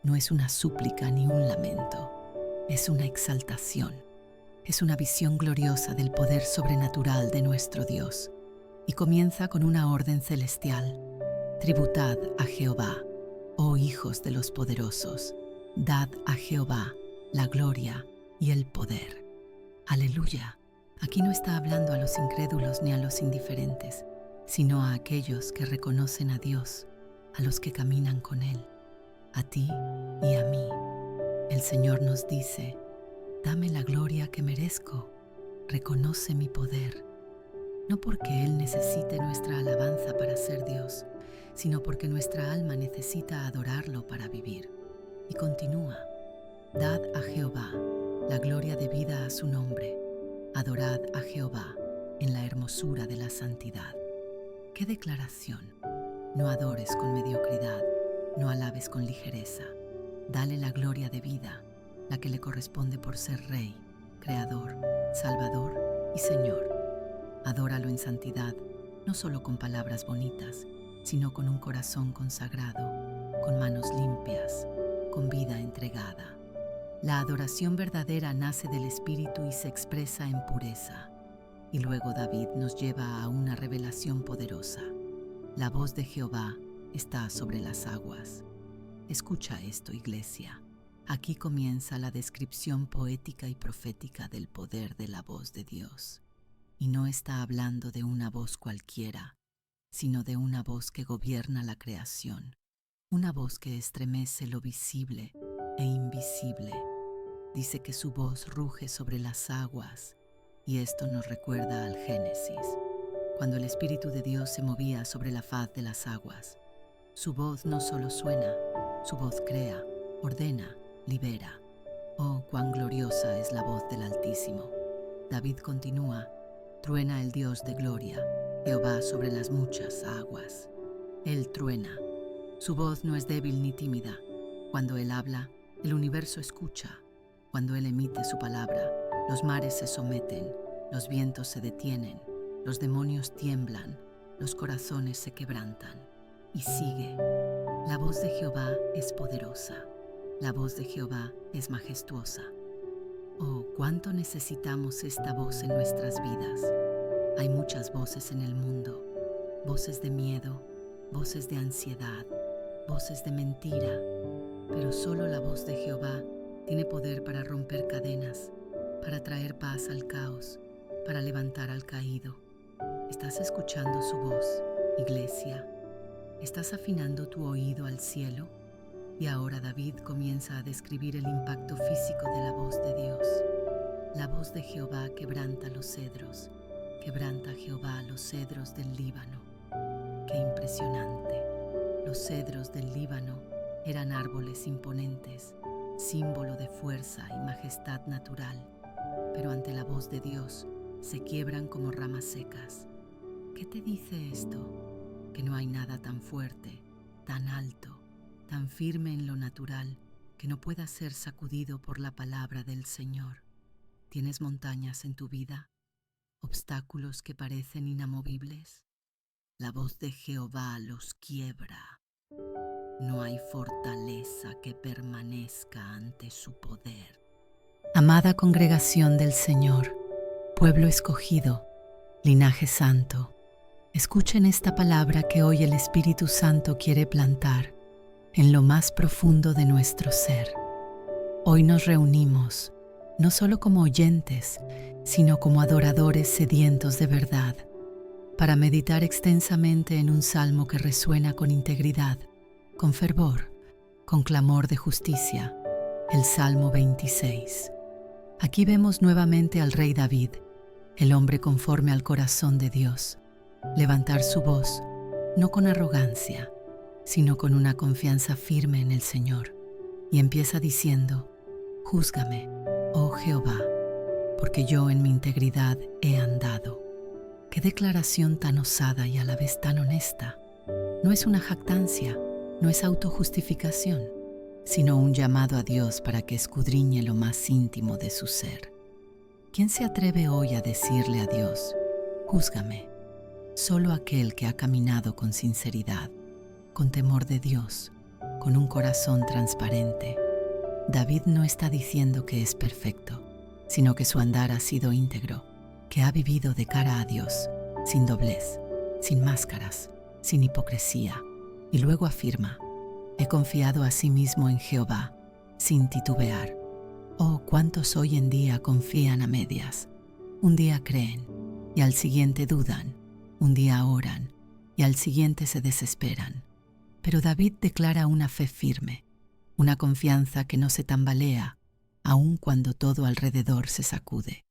no es una súplica ni un lamento, es una exaltación, es una visión gloriosa del poder sobrenatural de nuestro Dios, y comienza con una orden celestial: tributad a Jehová, oh hijos de los poderosos, dad a Jehová la gloria y el poder. Aleluya. Aquí no está hablando a los incrédulos ni a los indiferentes, sino a aquellos que reconocen a Dios, a los que caminan con Él, a ti y a mí. El Señor nos dice: dame la gloria que merezco, reconoce mi poder. No porque Él necesite nuestra alabanza para ser Dios, sino porque nuestra alma necesita adorarlo para vivir. Y continúa: dad a Jehová la gloria debida a su nombre, adorad a Jehová en la hermosura de la santidad. ¡Qué declaración! No adores con mediocridad, no alabes con ligereza. Dale la gloria debida, la que le corresponde por ser Rey, Creador, Salvador y Señor. Adóralo en santidad, no solo con palabras bonitas, sino con un corazón consagrado, con manos limpias, con vida entregada. La adoración verdadera nace del Espíritu y se expresa en pureza. Y luego David nos lleva a una revelación poderosa. La voz de Jehová está sobre las aguas. Escucha esto, iglesia. Aquí comienza la descripción poética y profética del poder de la voz de Dios. Y no está hablando de una voz cualquiera, sino de una voz que gobierna la creación, una voz que estremece lo visible e invisible. Dice que su voz ruge sobre las aguas, y esto nos recuerda al Génesis, cuando el Espíritu de Dios se movía sobre la faz de las aguas. Su voz no solo suena, su voz crea, ordena, libera. Oh, cuán gloriosa es la voz del Altísimo. David continúa: truena el Dios de gloria, Jehová sobre las muchas aguas. Él truena. Su voz no es débil ni tímida. Cuando Él habla, el universo escucha. Cuando Él emite su palabra, los mares se someten, los vientos se detienen, los demonios tiemblan, los corazones se quebrantan. Y sigue: la voz de Jehová es poderosa, la voz de Jehová es majestuosa. Oh, cuánto necesitamos esta voz en nuestras vidas. Hay muchas voces en el mundo, voces de miedo, voces de ansiedad, voces de mentira, pero solo la voz de Jehová tiene poder para romper cadenas, para traer paz al caos, para levantar al caído. ¿Estás escuchando su voz, iglesia? ¿Estás afinando tu oído al cielo? Y ahora David comienza a describir el impacto físico de la voz de Dios. La voz de Jehová quebranta los cedros, quebranta Jehová los cedros del Líbano. ¡Qué impresionante! Los cedros del Líbano eran árboles imponentes, símbolo de fuerza y majestad natural, pero ante la voz de Dios se quiebran como ramas secas. ¿Qué te dice esto? Que no hay nada tan fuerte, tan alto, tan firme en lo natural, que no pueda ser sacudido por la palabra del Señor. ¿Tienes montañas en tu vida? ¿Obstáculos que parecen inamovibles? La voz de Jehová los quiebra. No hay fortaleza que permanezca ante su poder. Amada congregación del Señor, pueblo escogido, linaje santo, escuchen esta palabra que hoy el Espíritu Santo quiere plantar en lo más profundo de nuestro ser. Hoy nos reunimos, no solo como oyentes, sino como adoradores sedientos de verdad, para meditar extensamente en un salmo que resuena con integridad, con fervor, con clamor de justicia, el Salmo 26. Aquí vemos nuevamente al rey David, el hombre conforme al corazón de Dios, levantar su voz, no con arrogancia, sino con una confianza firme en el Señor, y empieza diciendo: júzgame, oh Jehová, porque yo en mi integridad he andado. Qué declaración tan osada y a la vez tan honesta. No es una jactancia, no es autojustificación, sino un llamado a Dios para que escudriñe lo más íntimo de su ser. ¿Quién se atreve hoy a decirle a Dios, júzgame? Solo aquel que ha caminado con sinceridad, con temor de Dios, con un corazón transparente. David no está diciendo que es perfecto, sino que su andar ha sido íntegro, que ha vivido de cara a Dios, sin doblez, sin máscaras, sin hipocresía, y luego afirma, he confiado a sí mismo en Jehová, sin titubear. Oh, cuántos hoy en día confían a medias. Un día creen, y al siguiente dudan, un día oran, y al siguiente se desesperan. Pero David declara una fe firme, una confianza que no se tambalea, aun cuando todo alrededor se sacude.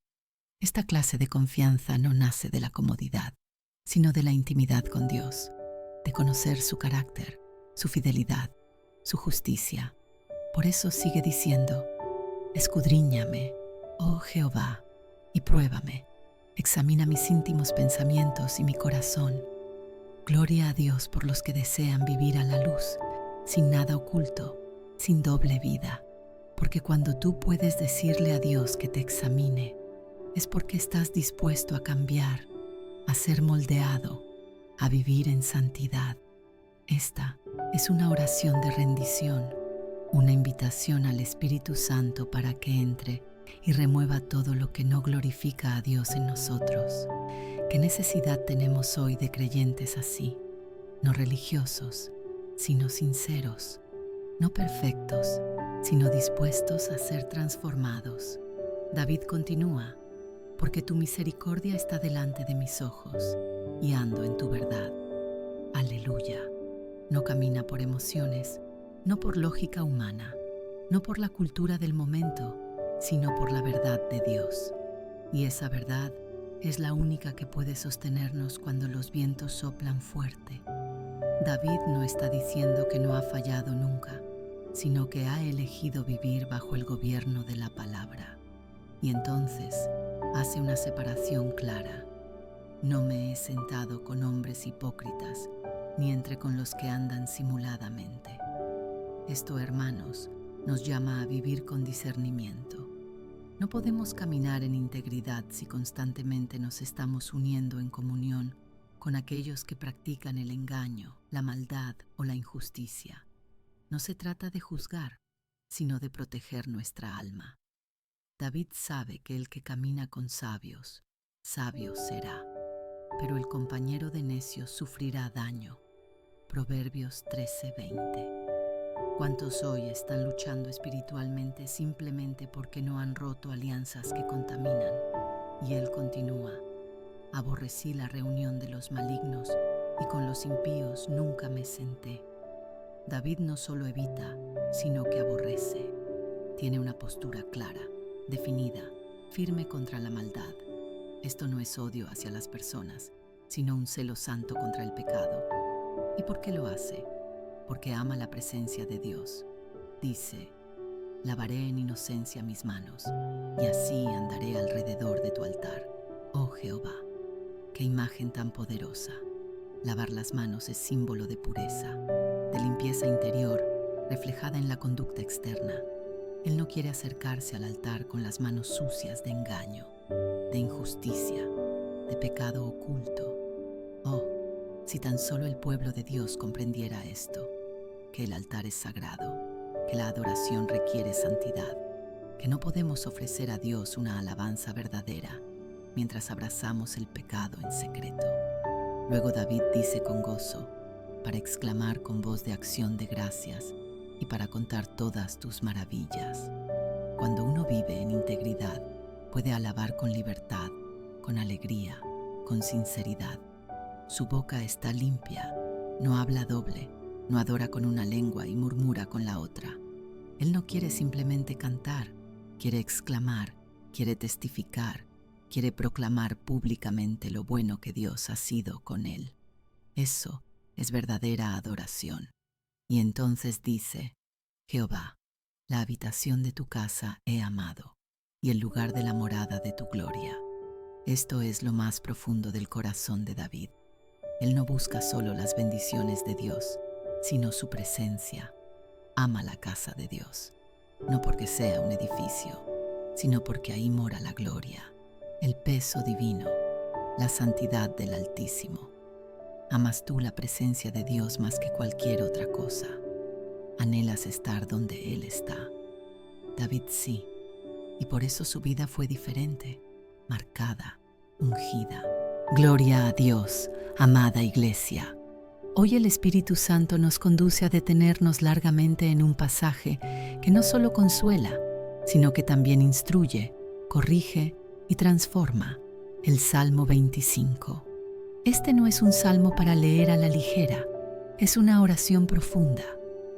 Esta clase de confianza no nace de la comodidad, sino de la intimidad con Dios, de conocer su carácter, su fidelidad, su justicia. Por eso sigue diciendo, escudriñame, oh Jehová, y pruébame, examina mis íntimos pensamientos y mi corazón. Gloria a Dios por los que desean vivir a la luz, sin nada oculto, sin doble vida, porque cuando tú puedes decirle a Dios que te examine, es porque estás dispuesto a cambiar, a ser moldeado, a vivir en santidad. Esta es una oración de rendición, una invitación al Espíritu Santo para que entre y remueva todo lo que no glorifica a Dios en nosotros. ¿Qué necesidad tenemos hoy de creyentes así? No religiosos, sino sinceros, no perfectos, sino dispuestos a ser transformados. David continúa, porque tu misericordia está delante de mis ojos, y ando en tu verdad. Aleluya. No camina por emociones, no por lógica humana, no por la cultura del momento, sino por la verdad de Dios. Y esa verdad es la única que puede sostenernos cuando los vientos soplan fuerte. David no está diciendo que no ha fallado nunca, sino que ha elegido vivir bajo el gobierno de la palabra. Y entonces hace una separación clara. No me he sentado con hombres hipócritas, ni entre con los que andan simuladamente. Esto, hermanos, nos llama a vivir con discernimiento. No podemos caminar en integridad si constantemente nos estamos uniendo en comunión con aquellos que practican el engaño, la maldad o la injusticia. No se trata de juzgar, sino de proteger nuestra alma. David sabe que el que camina con sabios, sabio será, pero el compañero de necios sufrirá daño. Proverbios 13:20. ¿Cuántos hoy están luchando espiritualmente simplemente porque no han roto alianzas que contaminan? Y él continúa, aborrecí la reunión de los malignos y con los impíos nunca me senté. David no solo evita, sino que aborrece. Tiene una postura clara, definida, firme contra la maldad. Esto no es odio hacia las personas, sino un celo santo contra el pecado. ¿Y por qué lo hace? Porque ama la presencia de Dios. Dice, lavaré en inocencia mis manos, y así andaré alrededor de tu altar. Oh Jehová, qué imagen tan poderosa. Lavar las manos es símbolo de pureza, de limpieza interior, reflejada en la conducta externa. Él no quiere acercarse al altar con las manos sucias de engaño, de injusticia, de pecado oculto. Oh, si tan solo el pueblo de Dios comprendiera esto, que el altar es sagrado, que la adoración requiere santidad, que no podemos ofrecer a Dios una alabanza verdadera mientras abrazamos el pecado en secreto. Luego David dice con gozo, para exclamar con voz de acción de gracias y para contar todas tus maravillas. Cuando uno vive en integridad, puede alabar con libertad, con alegría, con sinceridad. Su boca está limpia, no habla doble, no adora con una lengua y murmura con la otra. Él no quiere simplemente cantar, quiere exclamar, quiere testificar, quiere proclamar públicamente lo bueno que Dios ha sido con él. Eso es verdadera adoración. Y entonces dice, Jehová, la habitación de tu casa he amado, y el lugar de la morada de tu gloria. Esto es lo más profundo del corazón de David. Él no busca solo las bendiciones de Dios, sino su presencia. ama la casa de Dios, no porque sea un edificio, sino porque ahí mora la gloria, el peso divino, la santidad del Altísimo. Amas tú la presencia de Dios más que cualquier otra cosa. Anhelas estar donde Él está. David sí, y por eso su vida fue diferente, marcada, ungida. Gloria a Dios, amada Iglesia. Hoy el Espíritu Santo nos conduce a detenernos largamente en un pasaje que no solo consuela, sino que también instruye, corrige y transforma, el Salmo 25. Este no es un salmo para leer a la ligera, es una oración profunda,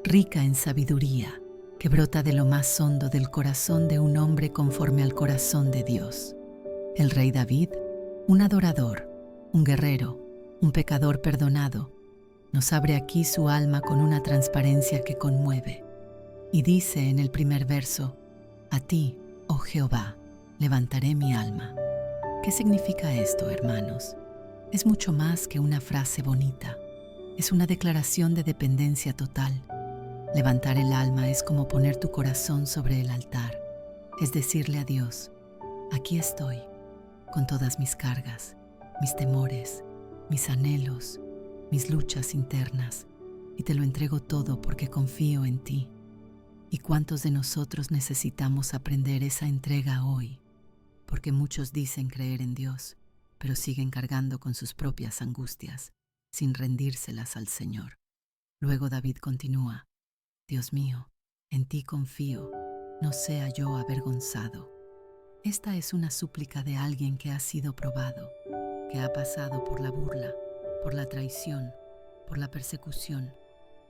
rica en sabiduría, que brota de lo más hondo del corazón de un hombre conforme al corazón de Dios. El rey David, un adorador, un guerrero, un pecador perdonado, nos abre aquí su alma con una transparencia que conmueve. Y dice en el primer verso: a ti, oh Jehová, levantaré mi alma. ¿Qué significa esto, hermanos? Es mucho más que una frase bonita. Es una declaración de dependencia total. Levantar el alma es como poner tu corazón sobre el altar. Es decirle a Dios: aquí estoy, con todas mis cargas, mis temores, mis anhelos, mis luchas internas, y te lo entrego todo porque confío en ti. ¿Y cuántos de nosotros necesitamos aprender esa entrega hoy? Porque muchos dicen creer en Dios, pero siguen cargando con sus propias angustias, sin rendírselas al Señor. Luego David continúa: Dios mío, en ti confío, no sea yo avergonzado. Esta es una súplica de alguien que ha sido probado, que ha pasado por la burla, por la traición, por la persecución,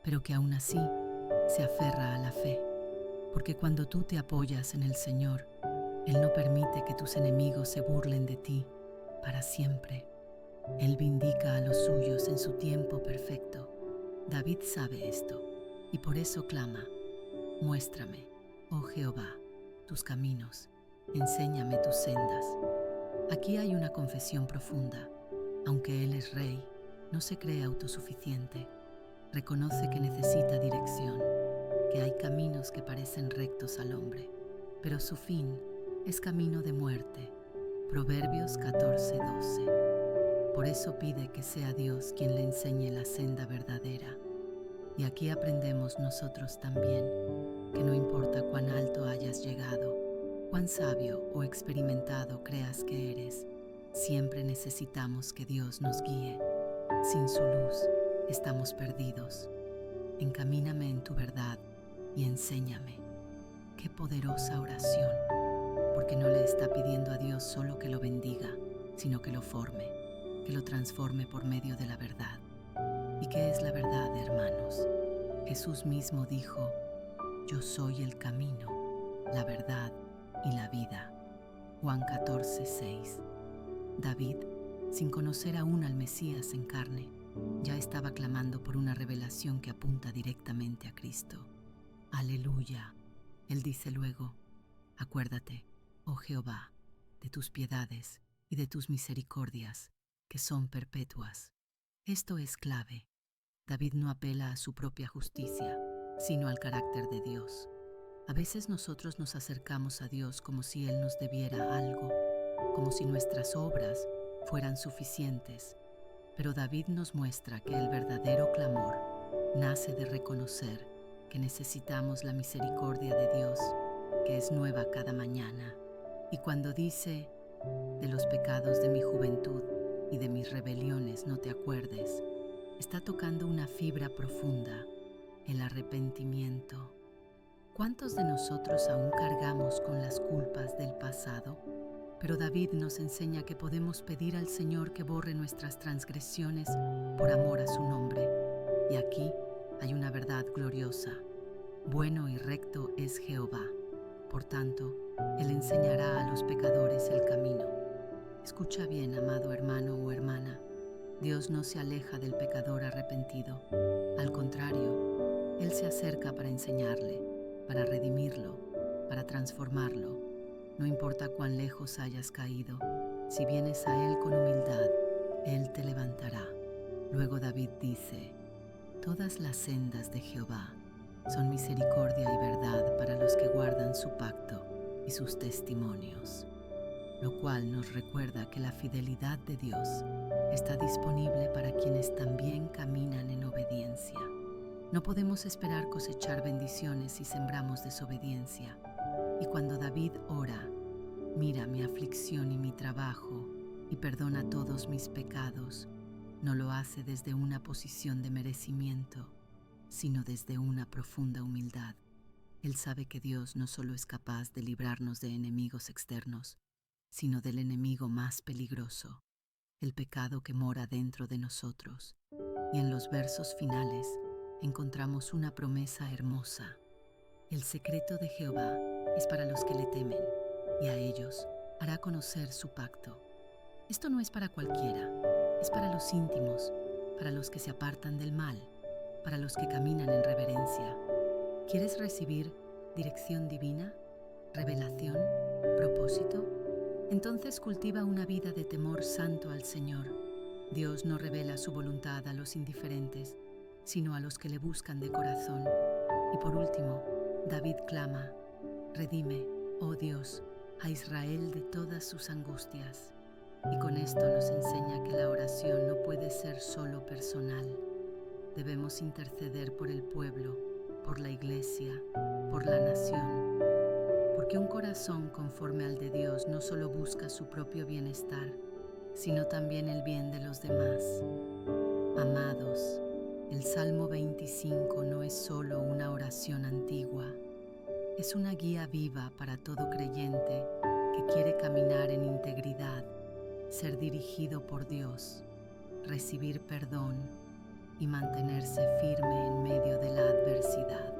pero que aún así se aferra a la fe. Porque cuando tú te apoyas en el Señor, Él no permite que tus enemigos se burlen de ti para siempre. Él vindica a los suyos en su tiempo perfecto. David sabe esto y por eso clama: muéstrame, oh Jehová, tus caminos, enséñame tus sendas. Aquí hay una confesión profunda. Aunque Él es rey, no se cree autosuficiente. Reconoce que necesita dirección, que hay caminos que parecen rectos al hombre, pero su fin es camino de muerte. Proverbios 14:12. Por eso pide que sea Dios quien le enseñe la senda verdadera. Y aquí aprendemos nosotros también que no importa cuán alto hayas llegado, cuán sabio o experimentado creas que eres, siempre necesitamos que Dios nos guíe. Sin su luz estamos perdidos. Encamíname en tu verdad y enséñame. Qué poderosa oración, porque no le está pidiendo a Dios solo que lo bendiga, sino que lo forme, que lo transforme por medio de la verdad. ¿Y qué es la verdad, hermanos? Jesús mismo dijo: yo soy el camino, la verdad y la vida. Juan 14:6. David, sin conocer aún al Mesías en carne, ya estaba clamando por una revelación que apunta directamente a Cristo. Aleluya. Él dice luego: acuérdate, oh Jehová, de tus piedades y de tus misericordias, que son perpetuas. Esto es clave. David no apela a su propia justicia, sino al carácter de Dios. A veces nosotros nos acercamos a Dios como si Él nos debiera algo, como si nuestras obras fueran suficientes. Pero David nos muestra que el verdadero clamor nace de reconocer que necesitamos la misericordia de Dios, que es nueva cada mañana. Y cuando dice: de los pecados de mi juventud y de mis rebeliones no te acuerdes, está tocando una fibra profunda, el arrepentimiento. ¿Cuántos de nosotros aún cargamos con las culpas del pasado? Pero David nos enseña que podemos pedir al Señor que borre nuestras transgresiones por amor a su nombre. Y aquí hay una verdad gloriosa: bueno y recto es Jehová. Por tanto, Él enseñará a los pecadores el camino. Escucha bien, amado hermano o hermana. Dios no se aleja del pecador arrepentido. Al contrario, Él se acerca para enseñarle, para redimirlo, para transformarlo. No importa cuán lejos hayas caído, si vienes a Él con humildad, Él te levantará. Luego David dice: todas las sendas de Jehová son misericordia y verdad para los que guardan su pacto y sus testimonios, lo cual nos recuerda que la fidelidad de Dios está disponible para quienes también caminan en obediencia. No podemos esperar cosechar bendiciones si sembramos desobediencia. Y cuando David ora, mira mi aflicción y mi trabajo y perdona todos mis pecados, no lo hace desde una posición de merecimiento, sino desde una profunda humildad. Él sabe que Dios no solo es capaz de librarnos de enemigos externos, sino del enemigo más peligroso, el pecado que mora dentro de nosotros. Y en los versos finales encontramos una promesa hermosa. El secreto de Jehová es para los que le temen, y a ellos hará conocer su pacto. Esto no es para cualquiera, es para los íntimos, para los que se apartan del mal, para los que caminan en reverencia. ¿Quieres recibir dirección divina, revelación, propósito? Entonces cultiva una vida de temor santo al Señor. Dios no revela su voluntad a los indiferentes, sino a los que le buscan de corazón. Y por último, David clama: redime, oh Dios, a Israel de todas sus angustias. Y con esto nos enseña que la oración no puede ser solo personal. Debemos interceder por el pueblo, por la iglesia, por la nación, porque un corazón conforme al de Dios no solo busca su propio bienestar, sino también el bien de los demás. Amados, el Salmo 25 no es solo una oración antigua, es una guía viva para todo creyente que quiere caminar en integridad, ser dirigido por Dios, recibir perdón y mantenerse firme en medio de la adversidad.